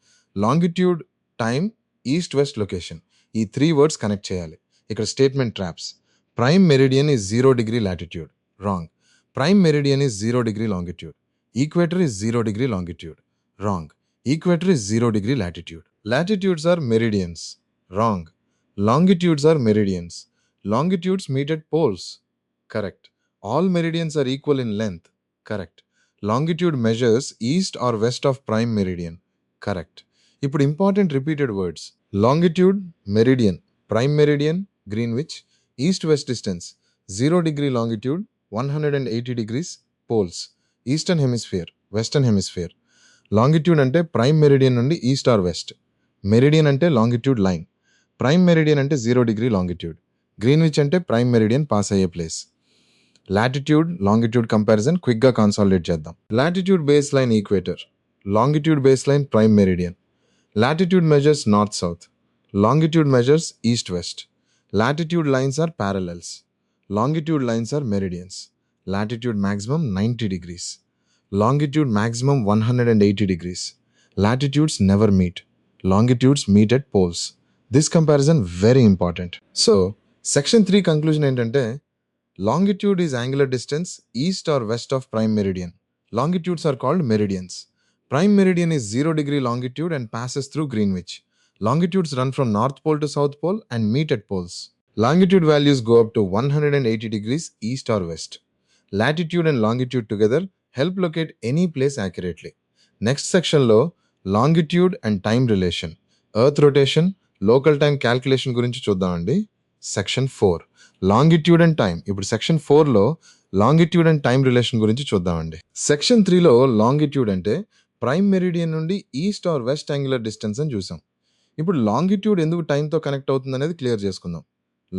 Longitude, time, east west location, ఈ 3 words కనెక్ట్ చేయాలి. ఇక్కడ statement traps. Prime meridian is 0 degree latitude. Wrong. Prime meridian is 0 degree longitude. Equator is 0 degree longitude. Wrong. Equator is 0 degree latitude. Latitudes are meridians. Wrong. Longitudes are meridians. Longitudes meet at poles. Correct. All meridians are equal in length. Correct. Longitude measures east or west of prime meridian. Correct. ఇప్పుడు important repeated words. Longitude, meridian, prime meridian, Greenwich, east-west distance, 0 degree longitude, 180 degrees, poles, eastern hemisphere, western hemisphere. Longitude అంటే ప్రైమ్ మెరిడియన్ నుండి ఈస్ట్ ఆర్ వెస్ట్. మెరిడియన్ అంటే లాంగిట్యూడ్ లైన్. ప్రైమ్ మెరిడియన్ అంటే 0 degree లాంగిట్యూడ్. గ్రీన్విచ్ అంటే ప్రైమ్ మెరిడియన్ పాస్ అయ్యే ప్లేస్. లాటిట్యూడ్, లాంగిట్యూడ్ కంపారిజన్ క్విక్గా కాన్సాలిడేట్ చేద్దాం. Latitude base line equator, longitude base line prime meridian. Latitude measures north south, longitude measures east west. Latitude lines are parallels, longitude lines are meridians. Latitude maximum 90 degrees. Longitude maximum 180 degrees. Latitudes never meet. Longitudes meet at poles. This comparison very important. So, section 3 conclusion ఏంటంటే, longitude is angular distance east or west of prime meridian. Longitudes are called meridians. Prime meridian is 0 degree longitude and passes through Greenwich. Longitudes run from North Pole to South Pole and meet at poles. Longitude values go up to 180 degrees east or west. Latitude and longitude together help locate any place accurately. Next section లో longitude and time relation, earth rotation, local time calculation గురించి చూద్దామండి. Section 4 longitude and time. ఇప్పుడు సెక్షన్ 4లో లాంగిట్యూడ్ అండ్ టైం రిలేషన్ గురించి చూద్దామండి. సెక్షన్ 3లో లాంగిట్యూడ్ అంటే ప్రైమ్ మెరిడియన్ నుండి east or west angular distance అని చూసాం. ఇప్పుడు లాంగిట్యూడ్ ఎందుకు టైంతో కనెక్ట్ అవుతుంది అనేది క్లియర్ చేసుకుందాం.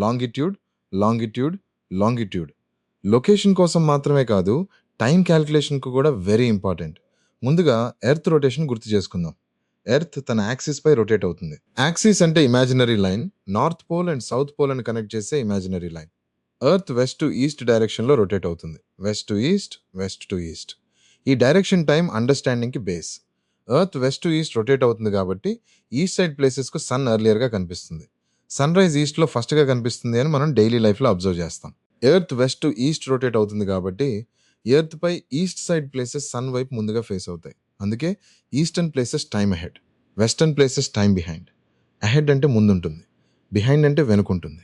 లాంగిట్యూడ్, లాంగిట్యూడ్, లాంగిట్యూడ్ లొకేషన్ కోసం మాత్రమే కాదు, టైం క్యాల్కులేషన్కు కూడా వెరీ ఇంపార్టెంట్. ముందుగా ఎర్త్ రొటేషన్ గుర్తు చేసుకుందాం. ఎర్త్ తన యాక్సిస్ పై రొటేట్ అవుతుంది. యాక్సిస్ అంటే imaginary line, north pole and south pole అని కనెక్ట్ చేసే imaginary line. Earth west to east డైరెక్షన్లో రొటేట్ అవుతుంది. West to east, west to east. ఈ డైరెక్షన్ టైం అండర్స్టాండింగ్కి base. Earth west to east rotate అవుతుంది కాబట్టి ఈస్ట్ సైడ్ ప్లేసెస్కు సన్ ఎర్లియర్గా కనిపిస్తుంది. సన్ రైజ్ ఈస్ట్లో ఫస్ట్గా కనిపిస్తుంది అని మనం డైలీ లైఫ్లో అబ్జర్వ్ చేస్తాం. Earth west to east rotate అవుతుంది కాబట్టి ఎర్త్ పై ఈస్ట్ సైడ్ ప్లేసెస్ సన్ వైపు ముందుగా ఫేస్ అవుతాయి. అందుకే eastern places time ahead, western places time behind. Ahead అంటే ముందుంటుంది, బిహైండ్ అంటే వెనుకుంటుంది.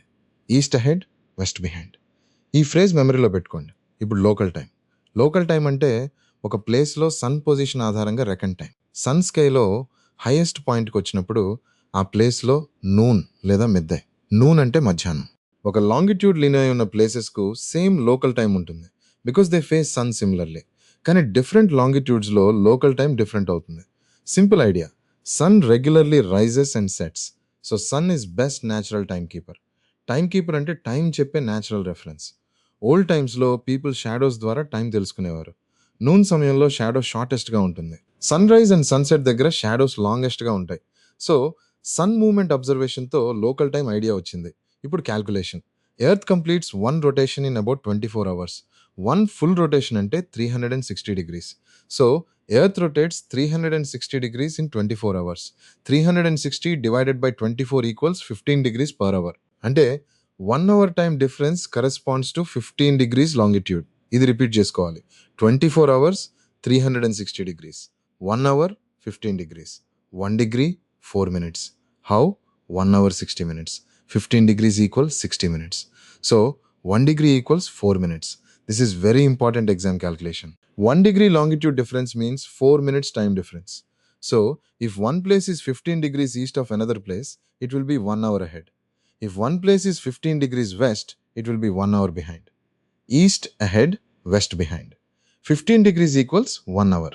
East ahead, west behind. ఈ ఫ్రేజ్ మెమరీలో పెట్టుకోండి. ఇప్పుడు లోకల్ టైం. లోకల్ టైం అంటే ఒక ప్లేస్లో సన్ పొజిషన్ ఆధారంగా రెకన్ టైం. సన్ స్కైలో హైయెస్ట్ పాయింట్కి వచ్చినప్పుడు ఆ ప్లేస్లో నూన్ లేదా మిడ్డే. నూన్ అంటే మధ్యాహ్నం. ఒక లాంగిట్యూడ్ లీన్ అయి ఉన్న ప్లేసెస్కు సేమ్ లోకల్ టైం ఉంటుంది because they face sun similarly. కానీ డిఫరెంట్ లాంగిట్యూడ్స్లో లోకల్ టైం డిఫరెంట్ అవుతుంది. Simple idea, sun regularly rises and sets. So sun is best natural time keeper. Time keeper అంటే టైం చెప్పే న్యాచురల్ రెఫరెన్స్. ఓల్డ్ టైమ్స్లో పీపుల్ షాడోస్ ద్వారా టైం తెలుసుకునేవారు. నూన్ సమయంలో షాడో షార్టెస్ట్గా ఉంటుంది. సన్ రైజ్ అండ్ సన్సెట్ దగ్గర షాడోస్ లాంగెస్ట్గా ఉంటాయి. సో సన్ మూమెంట్ అబ్జర్వేషన్తో లోకల్ టైం ఐడియా వచ్చింది. ఇప్పుడు calculation. Earth completes one rotation in about 24 hours. One full rotation అంటే 360 degrees. So earth rotates 360 degrees in 24 hours. 360 divided by 24 equals 15 degrees per hour. అంటే 1 hour time difference corresponds to 15 degrees longitude. ఇది రిపీట్ చేసుకోవాలి. 24 hours 360 degrees. 1 hour 15 degrees. 1 degree 4 minutes. How? 1 hour 60 minutes. 15 degrees equals 60 minutes. So 1 degree equals 4 minutes. This is very important exam calculation. 1 degree longitude difference means 4 minutes time difference. So if one place is 15 degrees east of another place, it will be 1 hour ahead. If one place is 15 degrees west, it will be 1 hour behind. East ahead, west behind. 15 degrees equals 1 hour.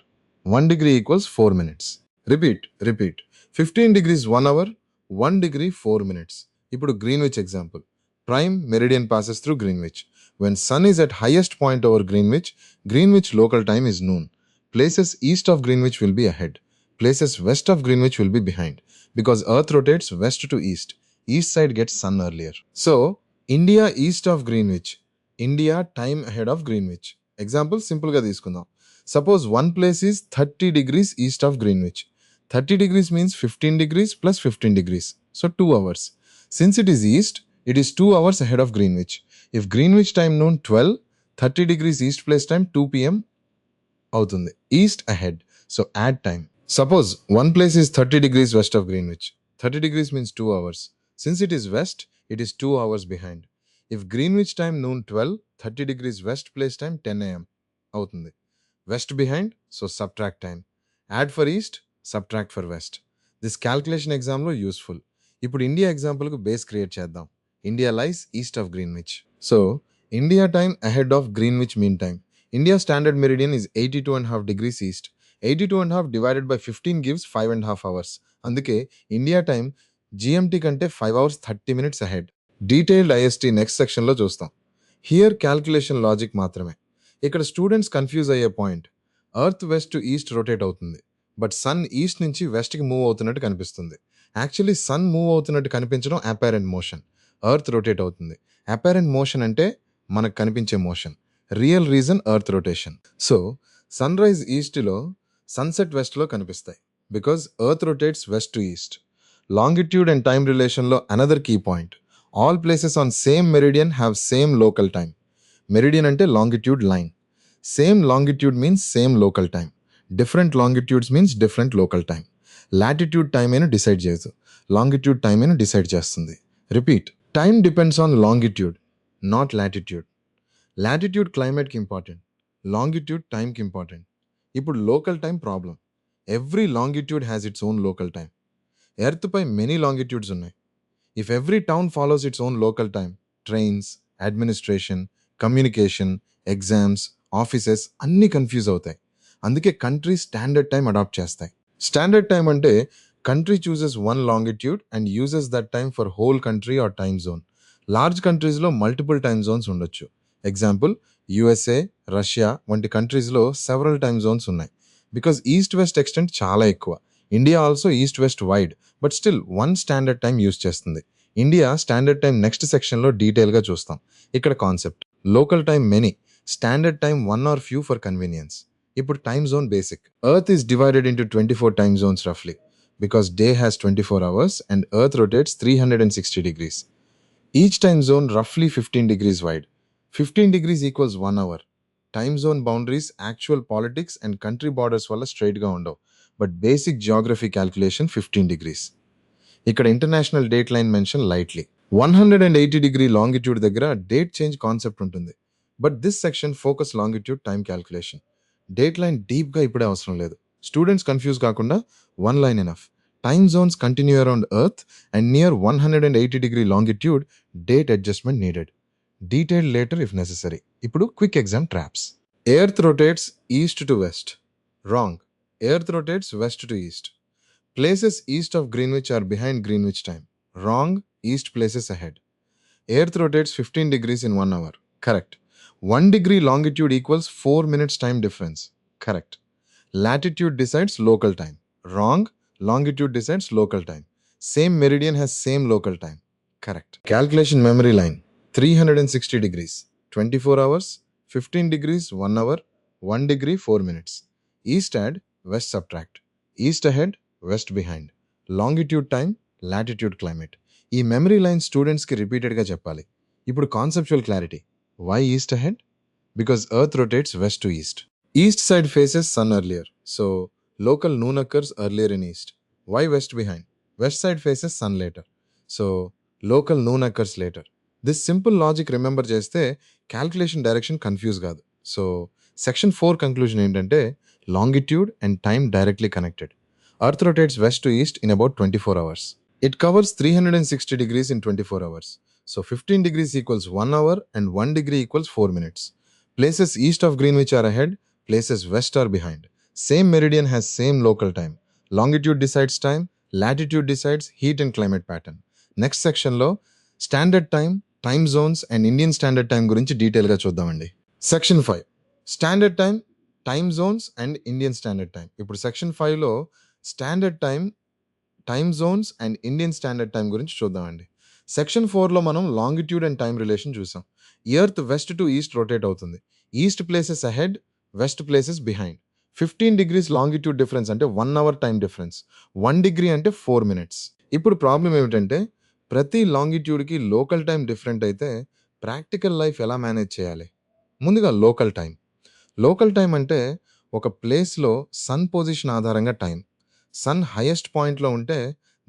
1 degree equals 4 minutes. Repeat. 15 degrees 1 hour, 1 degree 4 minutes. ఇప్పుడు Greenwich example. Prime meridian passes through Greenwich. When sun is at highest point over Greenwich local time is noon. Places east of Greenwich will be ahead. Places west of Greenwich will be behind. Because Earth rotates west to east. East side gets sun earlier. So, India east of Greenwich. India time ahead of Greenwich. Example simple గా తీసుకుందాం. Suppose one place is 30 degrees east of Greenwich. 30 degrees means 15 degrees plus 15 degrees. So 2 hours. Since it is east, it is 2 hours ahead of Greenwich. If Greenwich time noon 12, 30 degrees east place time 2 p.m. అవుతుంది. East ahead. So add time. Suppose one place is 30 degrees west of Greenwich. 30 degrees means 2 hours. Since it is west, it is 2 hours behind. If Greenwich time noon 12, 30 degrees west place time 10 a.m. అవుతుంది. West behind, so subtract time. Add for east, subtract for west. This calculation examలో useful. ఇప్పుడు ఇండియా ఎగ్జాంపుల్కు బేస్ క్రియేట్ చేద్దాం. India lies east of Greenwich. So India time ahead of Greenwich mean time. India standard meridian is 82.5 degrees east. 82.5 divided by 15 gives 5.5 hours. అందుకే ఇండియా టైమ్ GMT కంటే 5 hours 30 minutes ahead. Detailed IST next సెక్షన్లో చూస్తాం. హియర్ క్యాల్కులేషన్ లాజిక్ మాత్రమే. ఇక్కడ స్టూడెంట్స్ కన్ఫ్యూజ్ అయ్యే point, earth west to east rotate అవుతుంది, బట్ సన్ ఈస్ట్ నుంచి వెస్ట్కి మూవ్ అవుతున్నట్టు కనిపిస్తుంది. యాక్చువల్లీ సన్ మూవ్ అవుతున్నట్టు కనిపించడం అపారెంట్ మోషన్. ఎర్త్ రొటేట్ అవుతుంది. అపారెంట్ మోషన్ అంటే మనకు కనిపించే మోషన్. Real reason earth rotation. So sunrise ఈస్ట్లో, సన్సెట్ వెస్ట్లో కనిపిస్తాయి because earth rotates west to east. Longitude and time రిలేషన్లో another key point, all places on same meridian have same local time. Meridian అంటే longitude line. Same longitude means same local time. Different longitudes means different local time. Latitude time అయినా డిసైడ్ చేయదు, లాంగిట్యూడ్ టైమ్ అయినా డిసైడ్ చేస్తుంది. Repeat, time depends on longitude, not latitude. Latitude క్లైమేట్కి ఇంపార్టెంట్, లాంగిట్యూడ్ టైంకి ఇంపార్టెంట్. ఇప్పుడు local time problem. Every longitude has its own local time. ఎర్త్పై మెనీ లాంగిట్యూడ్స్ ఉన్నాయి. If every town follows its own local time, trains, administration, communication, exams, offices అన్నీ కన్ఫ్యూజ్ అవుతాయి. అందుకే కంట్రీ స్టాండర్డ్ టైం అడాప్ట్ చేస్తాయి. స్టాండర్డ్ టైం అంటే country chooses one longitude and uses that time for whole country or time zone. Large కంట్రీస్లో మల్టిపుల్ టైమ్ జోన్స్ ఉండొచ్చు. ఎగ్జాంపుల్ USA, రష్యా వంటి కంట్రీస్లో సెవరల్ టైమ్ జోన్స్ ఉన్నాయి బికాజ్ ఈస్ట్ వెస్ట్ ఎక్స్టెంట్ చాలా ఎక్కువ. India also east west wide, but still one standard time use చేస్తుంది. ఇండియా స్టాండర్డ్ టైం నెక్స్ట్ సెక్షన్లో డీటెయిల్గా చూస్తాం. ఇక్కడ concept local time many, standard time one or few for convenience. ఇప్పుడు time zone basic. Earth is divided into 24 time zones రఫ్లీ, because day has 24 hours and earth rotates 360 degrees. Each time zone roughly 15 degrees wide. 15 degrees equals 1 hour. Time zone boundaries, actual politics and country borders వల్ల straight గా ఉండవు. But basic geography calculation 15 degrees. ఇక్కడ international date line mention lightly. 180 degree longitude దగ్గర డేట్ చేంజ్ కాన్సెప్ట్ ఉంటుంది. But this section focus longitude time calculation. Date line డీప్గా ఇప్పుడే అవసరం లేదు. స్టూడెంట్స్ కన్ఫ్యూజ్ కాకుండా one line enough. Time zones continue around earth and near 180 degree longitude date adjustment needed. Detail later if necessary. ఇప్పుడు quick exam traps. Earth rotates east to west. Wrong. Earth rotates west to east. Places east of Greenwich are behind Greenwich time. Wrong. East places ahead. Earth rotates 15 degrees in 1 hour. Correct. 1 degree longitude equals 4 minutes time difference. Correct. Latitude decides local time. Wrong. Longitude decides local time. Same meridian has same local time. Correct. Calculation memory line. 360 degrees. 24 hours. 15 degrees 1 hour. 1 degree 4 minutes. East add, west subtract. East ahead, west behind. Longitude time, latitude climate. ఈ మెమరీ లైన్ స్టూడెంట్స్కి రిపీటెడ్గా చెప్పాలి. ఇప్పుడు conceptual clarity. Why east ahead? Because earth rotates west to east. East side faces sun earlier, so local noon occurs earlier in east. Why west behind? West side faces sun later, so local noon occurs later. This simple logic remember చేస్తే క్యాల్కులేషన్ డైరెక్షన్ కన్ఫ్యూజ్ కాదు. సో సెక్షన్ 4 కంక్లూజన్ ఏంటంటే longitude and time directly connected. Earth rotates west to east in about 24 hours. It covers 360 degrees in 24 hours. So 15 degrees equals 1 hour and 1 degree equals 4 minutes. Places east of Greenwich are ahead, places west are behind. Same meridian has same local time. Longitude decides time, latitude decides heat and climate pattern. Next section lo standard time, time zones and Indian standard time గురించి డీటెయిల్గా చూద్దామండి. Section 5. Standard time, time zones and Indian standard time. ఇప్పుడు Section 5లో standard time, time zones and Indian standard time గురించి చూద్దామండి. సెక్షన్ 4లో మనం లాంగిట్యూడ్ అండ్ టైం రిలేషన్ చూసాం. Earth west to east rotate అవుతుంది. East places ahead, west places behind. 15 degrees longitude difference అంటే 1 hour టైం డిఫరెన్స్. 1 degree అంటే 4 minutes. ఇప్పుడు ప్రాబ్లం ఏమిటంటే ప్రతి లాంగిట్యూడ్కి లోకల్ టైం డిఫరెంట్ అయితే ప్రాక్టికల్ లైఫ్ ఎలా మేనేజ్ చేయాలి? ముందుగా లోకల్ టైం. లోకల్ టైం అంటే ఒక ప్లేస్లో సన్ పొజిషన్ ఆధారంగా టైం. సన్ హైయెస్ట్ పాయింట్లో ఉంటే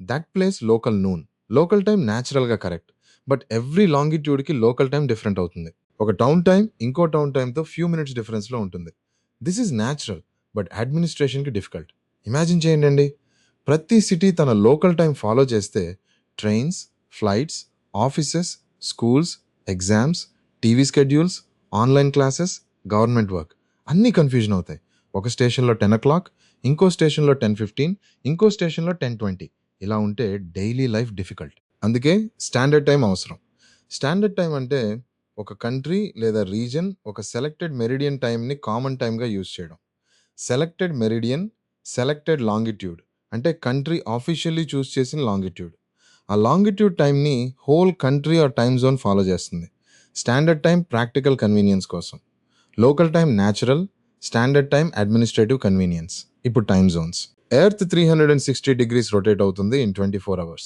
that place local noon. Local time న్యాచురల్గా కరెక్ట్, బట్ ఎవ్రీ లాంగిట్యూడ్కి లోకల్ టైం డిఫరెంట్ అవుతుంది. ఒక టౌన్ టైం ఇంకో టౌన్ టైంతో ఫ్యూ మినిట్స్ డిఫరెన్స్లో ఉంటుంది. దిస్ ఈజ్ న్యాచురల్, బట్ అడ్మినిస్ట్రేషన్కి డిఫికల్ట్. ఇమాజిన్ చేయండి అండి, ప్రతి సిటీ తన లోకల్ టైం ఫాలో చేస్తే trains, flights, offices, schools, exams, TV schedules, online classes, government work అన్నీ కన్ఫ్యూజన్ అవుతాయి. ఒక స్టేషన్లో 10 o'clock, ఇంకో స్టేషన్లో 10:15, ఇంకో స్టేషన్లో 10:20. ఇలా ఉంటే డైలీ లైఫ్ డిఫికల్ట్. అందుకే స్టాండర్డ్ టైం అవసరం. స్టాండర్డ్ టైం అంటే ఒక కంట్రీ లేదా రీజన్ ఒక సెలెక్టెడ్ మెరిడియన్ టైంని కామన్ టైంగా యూజ్ చేయడం. సెలెక్టెడ్ మెరిడియన్, సెలెక్టెడ్ లాంగిట్యూడ్ అంటే కంట్రీ ఆఫీషియల్లీ చూస్ చేసిన లాంగిట్యూడ్. ఆ లాంగిట్యూడ్ టైంని whole country or time zone follow చేస్తుంది. స్టాండర్డ్ టైం ప్రాక్టికల్ కన్వీనియన్స్ కోసం, local time natural, standard time administrative convenience. ఇప్పుడు time zones. Earth 360 degrees rotate అవుతుంది ఇన్ 24 hours.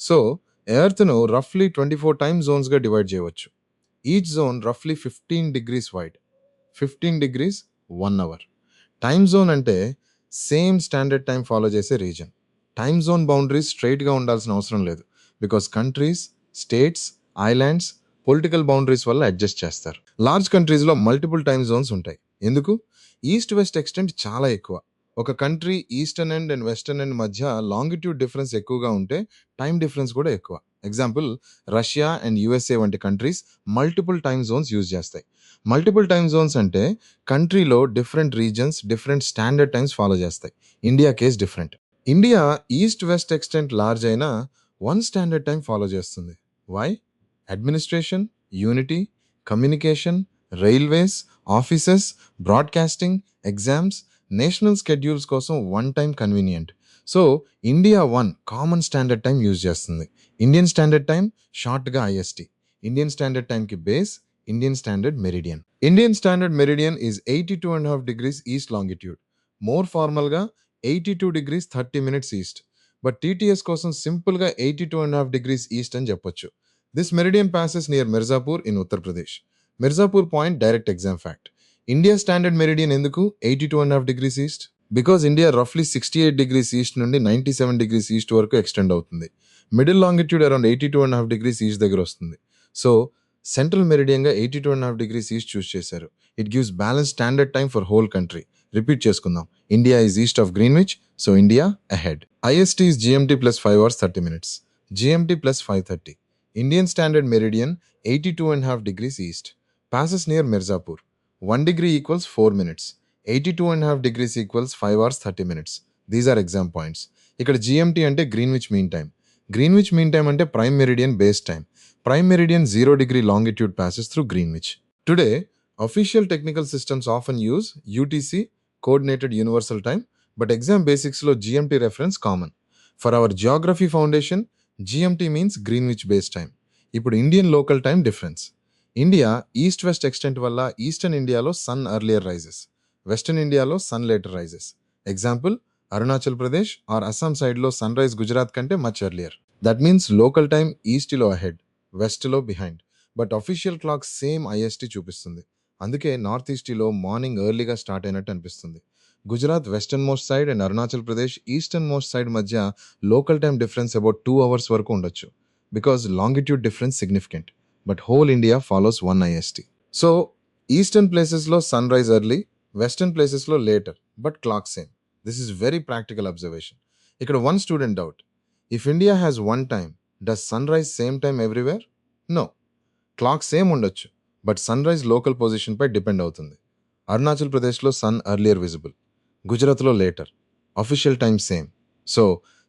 సో ఎర్త్ను రఫ్లీ 24 టైమ్ జోన్స్గా డివైడ్ చేయవచ్చు. ఈచ్ జోన్ రఫ్లీ 15 degrees wide. 15 degrees 1 hour. Time zone అంటే సేమ్ స్టాండర్డ్ టైం ఫాలో చేసే రీజన్. టైమ్ జోన్ బౌండరీస్ స్ట్రైట్గా ఉండాల్సిన అవసరం లేదు, because countries, states, islands political boundaries వల్ల అడ్జస్ట్ చేస్తారు. లార్జ్ కంట్రీస్లో మల్టిపుల్ టైమ్ జోన్స్ ఉంటాయి. ఎందుకు? ఈస్ట్ వెస్ట్ ఎక్స్టెంట్ చాలా ఎక్కువ. ఒక country eastern end and western end మధ్య లాంగిట్యూడ్ డిఫరెన్స్ ఎక్కువగా ఉంటే టైం డిఫరెన్స్ కూడా ఎక్కువ. ఎగ్జాంపుల్, రష్యా అండ్ యుఎస్ఏ వంటి countries multiple time zones use చేస్తాయి. మల్టిపుల్ టైమ్ జోన్స్ అంటే కంట్రీలో different regions different standard times follow చేస్తాయి. India case different. India east west extent large అయినా వన్ స్టాండర్డ్ టైం ఫాలో చేస్తుంది. Why? Administration, unity, communication, railways, offices, broadcasting, exams, national schedules కోసం one time convenient. So India 1 common standard time use చేస్తుంది. ఇండియన్ స్టాండర్డ్ టైం షార్ట్గా ఐఎస్టీ. ఇండియన్ స్టాండర్డ్ టైంకి base Indian standard meridian. Indian standard meridian is 82.5 degrees east longitude. More ఫార్మల్గా 82 degrees 30 minutes east. But TTS కోసం సింపుల్గా 82.5 degrees ఈస్ట్ అని చెప్పొచ్చు. This meridian passes near Mirzapur in Uttar Pradesh. Mirzapur point direct exam fact. India standard meridian ఎందుకు 82.5 degrees east? Because India రఫ్లీ 68 degrees east నుండి 97 degrees ఈస్ట్ వరకు ఎక్స్టెండ్ అవుతుంది. Middle longitude around 82.5 degrees east దగ్గర వస్తుంది. So central మెరిడియన్గా 82.5 degrees east choose చేశారు. It gives balance standard time for whole country. Repeat చేసుకుందాం. India is east of Greenwich, so India ahead. IST is GMT plus 5 hours 30 minutes. GMT plus 5:30. Indian Standard Meridian 82.5 degrees east. Passes near Mirzapur. 1 degree equals 4 minutes. 82.5 degrees equals 5 hours 30 minutes. These are exam points. ఇక్కడ GMT అంటే Greenwich Mean Time. Greenwich Mean Time అంటే Prime Meridian Base Time. Prime Meridian 0 degree longitude passes through Greenwich. Today, official technical systems often use UTC, Coordinated Universal Time, but exam basics లో GMT reference common. For our geography foundation, GMT means Greenwich Base Time. ఇప్పుడు Indian local time difference. India east west extent వల్ల ఈస్టర్న్ ఇండియాలో సన్ ఎర్లియర్ రైజెస్, వెస్టర్న్ ఇండియాలో sun later rises. Example, Arunachal Pradesh or Assam సైడ్లో సన్ రైజ్ గుజరాత్ కంటే much earlier. That means local time ఈస్ట్లో అహెడ్, వెస్ట్లో behind. But official clock same IST చూపిస్తుంది. అందుకే నార్త్ ఈస్ట్లో మార్నింగ్ ఎర్లీగా స్టార్ట్ అయినట్టు అనిపిస్తుంది. Gujarat western most side and Arunachal Pradesh eastern most side మధ్య local time difference about 2 hours వరకు ఉండొచ్చు. Because longitude difference significant, but whole India follows 1 IST. So eastern ప్లేసెస్లో సన్ రైజ్ ఎర్లీ, వెస్టర్న్ ప్లేసెస్లో later, but clock same. This is very practical observation. ఇక్కడ one student doubt: if India has one time, does sunrise same time everywhere? No. Clock same ఉండొచ్చు, బట్ సన్ రైజ్ లోకల్ పొజిషన్పై డిపెండ్ అవుతుంది. అరుణాచల్ ప్రదేశ్లో సన్ ఎర్లియర్ విజిబుల్, గుజరాత్లో later. Official time same. So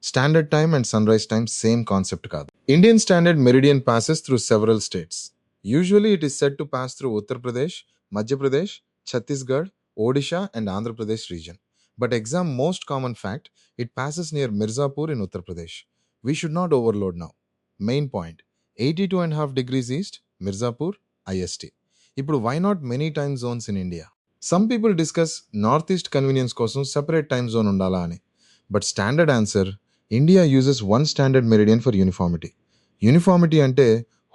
standard time and sunrise time same concept కాదు. Indian standard meridian passes through several states. Usually it is said to pass through Uttar Pradesh, Madhya Pradesh, Chhattisgarh, Odisha and Andhra Pradesh region. But exam most common fact, it passes near Mirzapur in Uttar Pradesh. We should not overload now. Main point, 82.5 degrees east, Mirzapur, IST. ఇప్పుడు why not many time zones in India? Some people discuss northeast convenience కోసం separate time zone ఉండాలా అని. But standard answer, India uses one standard meridian for uniformity. Uniformity అంటే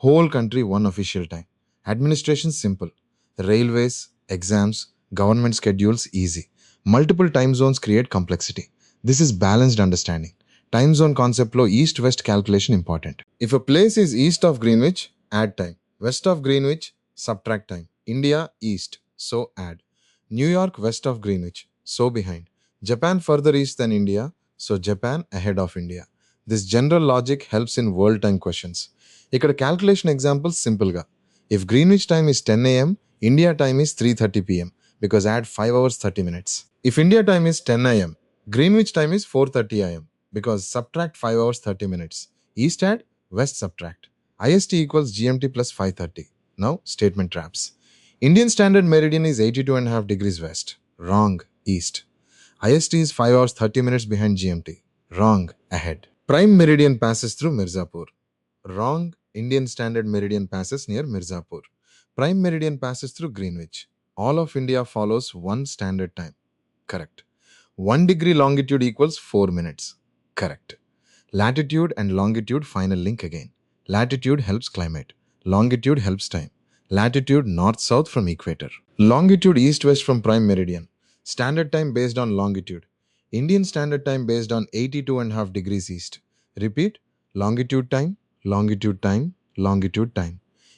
whole country one official time. Administration simple. Railways, exams, government schedules easy. Multiple time zones create complexity. This is balanced understanding. Time zone concept లో east-west calculation important. If a place is east of Greenwich, add time. West of Greenwich, subtract time. India east, so add. New York west of Greenwich, so behind. Japan further east than India, so Japan ahead of India. This general logic helps in world time questions. ఇక్కడ calculation examples సింపుల్గా. If Greenwich time is 10 a.m., India time is 3:30 p.m. because add 5 hours 30 minutes. If India time is 10 a.m., Greenwich time is 4:30 a.m. because subtract 5 hours 30 minutes. East add, west subtract. IST equals GMT plus 5:30. Now statement traps. Indian standard meridian is 82.5 degrees west. Wrong, east. IST is 5 hours 30 minutes behind GMT. Wrong, ahead. Prime meridian passes through Mirzapur. Wrong, Indian standard meridian passes near Mirzapur. Prime meridian passes through Greenwich. All of India follows one standard time. Correct. 1 degree longitude equals 4 minutes. Correct. Latitude and longitude final link again. Latitude helps climate. Longitude helps time. Latitude north-south from equator. Longitude east-west from prime meridian. Standard time based on longitude. Indian standard time based on 82.5 degrees east. Repeat, longitude time, longitude time, longitude time.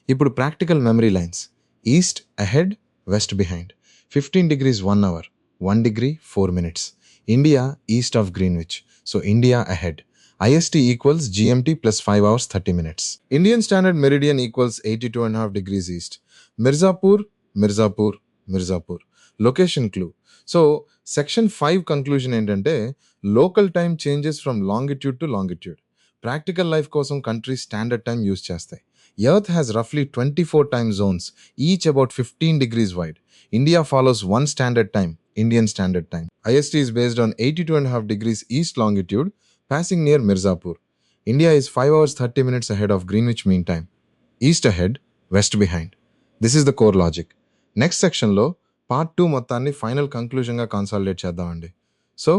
ఇప్పుడు practical memory lines. East ahead, west behind. 15 degrees 1 hour, 1 degree 4 minutes. India east of Greenwich, so India ahead. IST equals GMT plus 5 hours 30 minutes. Indian standard meridian equals 82.5 degrees east. Mirzapur, Mirzapur, Mirzapur. Location clue. So section 5 conclusion ఏంటంటే local time changes from longitude to longitude. Practical life కోసం countries standard time యూజ్ చేస్తాయి. Earth has roughly 24 time zones, each about 15 degrees wide. India follows one standard time, Indian Standard Time. IST is based on 82.5 degrees east longitude, passing near Mirzapur. India is 5 hours 30 minutes ahead of Greenwich Mean Time. East ahead, west behind. This is the core logic. Next సెక్షన్లో పార్ట్ 2 మొత్తాన్ని ఫైనల్ కంక్లూజన్గా కన్సాలిడేట్ చేద్దామండి. సో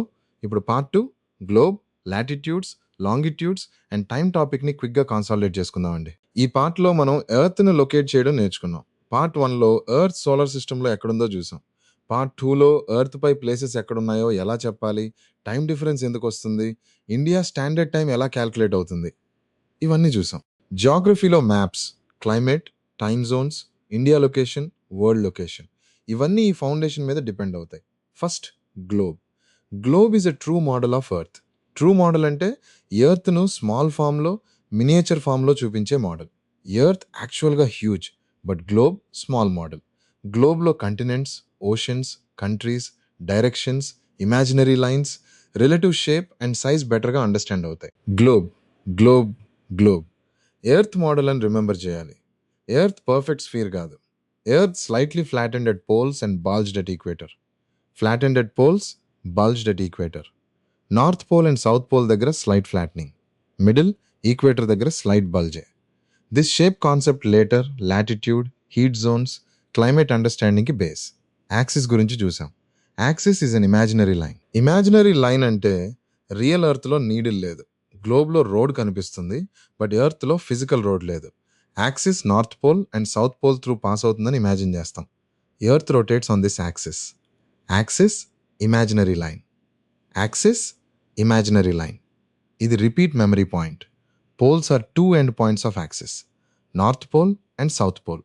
ఇప్పుడు part 2 globe, latitudes, longitudes and time టాపిక్ని క్విక్గా కన్సాలిడేట్ చేసుకుందామండి. ఈ పార్ట్లో మనం ఎర్త్ని లొకేట్ చేయడం నేర్చుకున్నాం. పార్ట్ 1లో ఎర్త్ సోలార్ సిస్టంలో ఎక్కడుందో చూసాం. పార్ట్ 2లో ఎర్త్ పై ప్లేసెస్ ఎక్కడున్నాయో ఎలా చెప్పాలి, టైం డిఫరెన్స్ ఎందుకు వస్తుంది, ఇండియా స్టాండర్డ్ టైం ఎలా క్యాల్కులేట్ అవుతుంది, ఇవన్నీ చూసాం. జాగ్రఫీలో maps, climate, time zones, India location, world location, ఇవన్నీ ఈ ఫౌండేషన్ మీద డిపెండ్ అవుతాయి. First globe. Globe is a true model of earth. True model అంటే ఎర్త్ను స్మాల్ ఫామ్లో, మినియేచర్ ఫామ్లో చూపించే మోడల్. ఎర్త్ యాక్చువల్గా huge, but globe small model. గ్లోబ్లో continents, oceans, countries, directions, imaginary lines, relative shape and size బెటర్గా అండర్స్టాండ్ అవుతాయి. Globe, globe, globe. Earth model అని రిమెంబర్ చేయాలి. ఎర్త్ పర్ఫెక్ట్ స్ఫీర్ కాదు. Earth slightly flattened at poles and bulged at equator. Flattened at poles, bulged at equator. North pole and south pole దగ్గర స్లైట్ ఫ్లాట్నింగ్, మిడిల్ ఈక్వేటర్ దగ్గర slight bulge. This shape concept later latitude, heat zones, climate అండర్స్టాండింగ్కి బేస్. యాక్సిస్ గురించి చూసాం. Axis is an imaginary line. Imaginary line అంటే రియల్ ఎర్త్లో నీడిల్ లేదు. గ్లోబ్లో రోడ్ కనిపిస్తుంది, బట్ ఎర్త్లో ఫిజికల్ రోడ్ లేదు. Axis north pole and south pole through pass అవుతుందని ఇమాజిన్ చేస్తాం. Earth rotates on this axis. Axis imaginary line, axis imaginary line. ఇది repeat memory point. Poles are two end points of axis, north pole and south pole.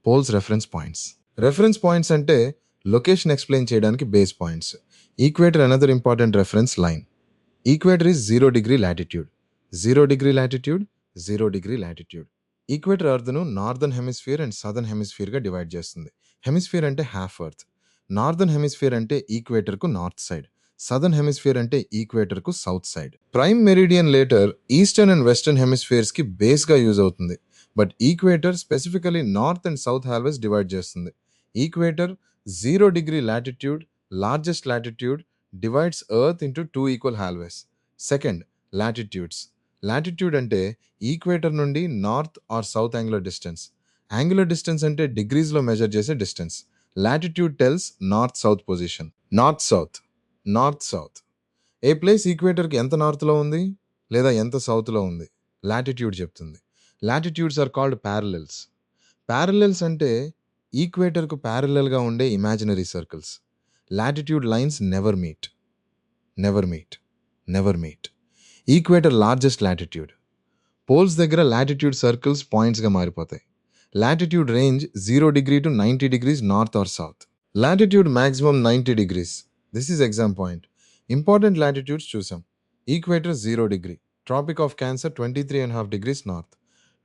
Poles reference points. Reference points అంటే లొకేషన్ ఎక్స్ప్లెయిన్ చేయడానికి base points. Equator another important reference line. Equator is 0 degree latitude. 0 degree latitude, 0 degree latitude. Equator ఎర్త్ను నార్దర్న్ హెమిస్ఫియర్ అండ్ సదర్న్ హెమిస్ఫియర్గా డివైడ్ చేస్తుంది. హెమిస్ఫియర్ అంటే హాఫ్ ఎర్త్. నార్దర్న్ హెమిస్ఫియర్ అంటే ఈక్వేటర్కు నార్త్ సైడ్, సదర్న్ హెమిస్ఫియర్ అంటే ఈక్వేటర్కు south side. Prime meridian later eastern and western హెమిస్ఫియర్స్కి బేస్గా యూజ్ అవుతుంది, but equator specifically north and south halves divide చేస్తుంది. Equator 0 degree latitude, largest latitude, divides earth into 2 equal halves. Second latitudes. Latitude అంటే ఈక్వేటర్ నుండి north or south angular distance. Angular distance అంటే డిగ్రీస్లో మెజర్ చేసే distance. Latitude tells north south position. North south, north south. ఏ ప్లేస్ ఈక్వేటర్కి ఎంత నార్త్లో ఉంది లేదా ఎంత సౌత్లో ఉంది లాటిట్యూడ్ చెప్తుంది. Latitudes are called parallels. Parallels అంటే ఈక్వేటర్కు ప్యారలెల్గా ఉండే imaginary circles. Latitude lines never meet, never meet, never meet. Equator largest latitude. Poles దగ్గర లాటిట్యూడ్ సర్కిల్స్ పాయింట్స్గా మారిపోతాయి. Latitude range 0 degree to 90 degrees north or south. Latitude maximum 90 degrees. This is exam point. Important latitudes చూసాం. Equator 0 degree. Tropic of cancer 23.5 degrees north.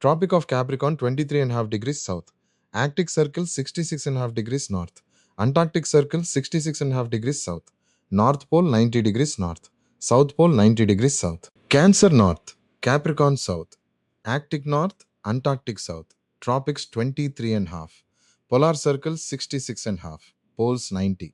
Tropic of Capricorn 23.5 degrees south. Arctic circle 66.5 degrees north. Antarctic Circle 66.5 degrees south. North pole 90 degrees north. South pole 90 degrees south. Cancer north, capricorn south, arctic north, antarctic south. Tropics 23.5. Polar circle 66.5. Poles 90.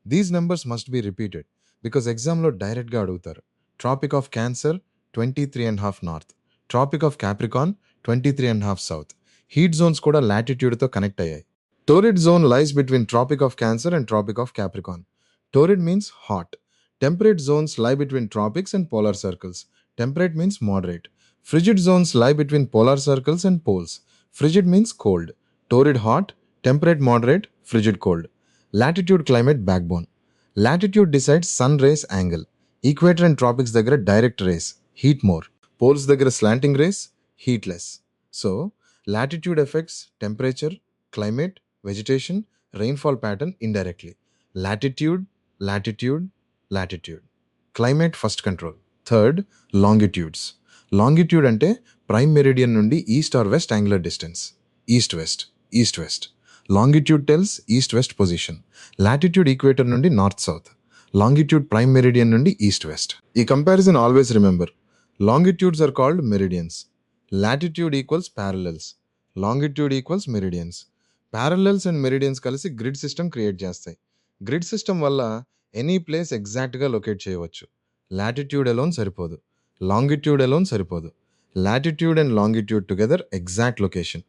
These numbers must be repeated because ఎగ్జామ్లో డైరెక్ట్గా అడుగుతారు. Tropic of cancer 23.5 north. Tropic of Capricorn 23.5 south. Heat zones కూడా లాటిట్యూడ్తో కనెక్ట్ అయ్యాయి. Torrid zone lies between trophic of cancer and trophic of capricorn. Torrid means hot. Temperate zones lie between tropics and polar circles. Temperate means moderate. Frigid zones lie between polar circles and poles. Frigid means cold. Torrid hot, temperate moderate, frigid cold. Latitude climate backbone. Latitude decides sun rays angle. Equator and tropics దగ్గర direct rays, heat more. Poles దగ్గర slanting rays, heat less. So, latitude affects temperature, climate, vegetation, rainfall pattern indirectly. Latitude, latitude, latitude. Climate first control. Third, longitudes. Longitude అంటే ప్రైమ్ మెరిడియన్ నుండి east or west angular distance. East west, east west. Longitude tells east west position. Latitude equator నుండి north south. Longitude prime meridian నుండి ఈస్ట్ వెస్ట్. ఈ comparison always remember. Longitudes are called meridians. Latitude equals parallels. Longitude equals meridians. Parallels and meridians కలిసి గ్రిడ్ సిస్టమ్ క్రియేట్ చేస్తాయి. గ్రిడ్ సిస్టమ్ వల్ల ఎనీ ప్లేస్ ఎగ్జాక్ట్గా లొకేట్ చేయవచ్చు. లాటిట్యూడ్ అలోన్ సరిపోదు, లాంగిట్యూడ్ అలోన్ సరిపోదు. Latitude and longitude together exact location.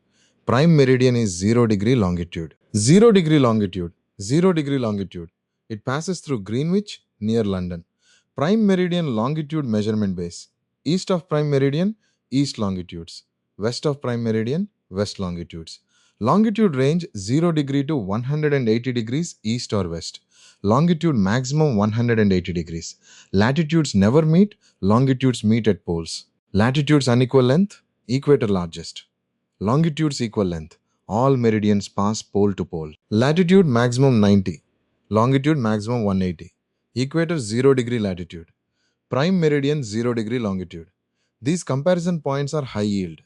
Prime meridian is 0 degree longitude. 0 degree longitude. 0 degree longitude. It passes through Greenwich near London. Prime meridian longitude measurement base. East of prime meridian, east longitudes. West of prime meridian, west longitudes. Longitude range 0 degree to 180 degrees east or west. Longitude maximum 180 degrees. Latitudes never meet, longitudes meet at poles. Latitudes unequal length, equator largest. Longitudes equal length. All meridians pass pole to pole. Latitude maximum 90. Longitude maximum 180. Equator 0 degree latitude. Prime meridian 0 degree longitude. These comparison points are high yield.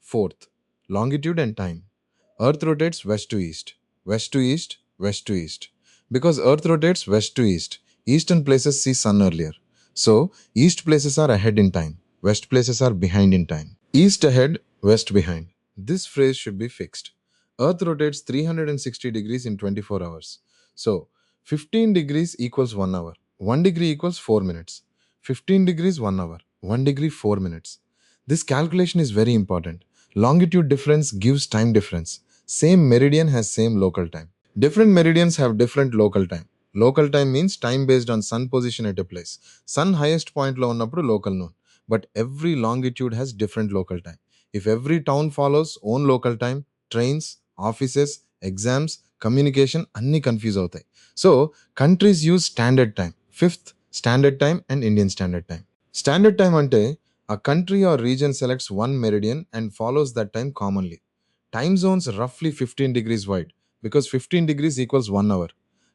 Fourth, longitude and time. Earth rotates west to east, west to east, west to east. Because Earth rotates west to east, eastern places see sun earlier. So, east places are ahead in time, west places are behind in time. East ahead, west behind. This phrase should be fixed. Earth rotates 360 degrees in 24 hours. So, 15 degrees equals 1 hour. 1 degree equals 4 minutes. 15 degrees 1 hour. 1 degree 4 minutes. This calculation is very important. Longitude difference gives time difference. Same meridian has same local time. Different meridians have different local time. Local time means time based on sun position at a place. Sun highest point lo unnappudu local noon. But every longitude has different local time. If every town follows own local time, trains, offices, exams, communication అన్నీ కన్ఫ్యూజ్ అవుతాయి. So countries use standard time. Fifth, standard time and Indian standard time. Standard time అంటే a country or region selects one meridian and follows that time commonly. Time zones roughly 15 degrees wide because 15 degrees equals 1 hour.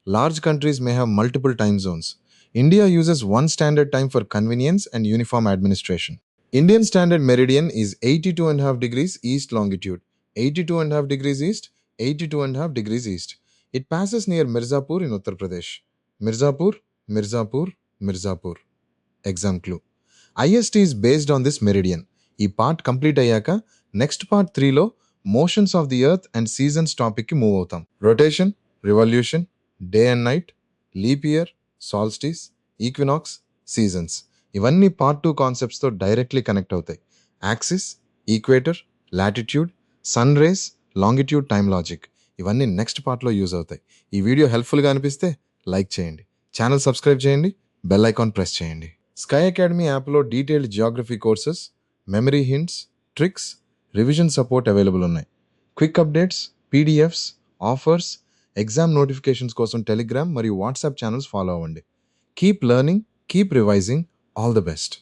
Large countries may have multiple time zones. India uses one standard time for convenience and uniform administration. Indian standard meridian is 82.5 degrees east longitude, 82.5 degrees east, 82.5 degrees east. It passes near Mirzapur in Uttar Pradesh. Mirzapur, Mirzapur, Mirzapur. Exam clue. IST is based on this meridian. ఈ పార్ట్ కంప్లీట్ అయ్యాక నెక్స్ట్ పార్ట్ 3లో motions of the earth and seasons టాపిక్కి మూవ్ అవుతాం. Rotation, revolution, day and night, leap year, solstice, equinox, seasons ఇవన్నీ పార్ట్ 2 కాన్సెప్ట్స్తో డైరెక్ట్లీ కనెక్ట్ అవుతాయి. Axis, equator, latitude, sun rays, longitude, time logic ఇవన్నీ నెక్స్ట్ పార్ట్లో యూజ్ అవుతాయి. ఈ వీడియో హెల్ప్ఫుల్గా అనిపిస్తే లైక్ చేయండి, ఛానల్ సబ్స్క్రైబ్ చేయండి, బెల్ ఐకాన్ ప్రెస్ చేయండి. స్కై అకాడమీ యాప్లో detailed geography courses, memory hints, tricks, revision support available ఉన్నాయి. Quick updates, PDFs, offers, exam notifications కోసం టెలిగ్రామ్ మరియు వాట్సాప్ ఛానల్స్ ఫాలో అవ్వండి. Keep learning, keep revising. All the best.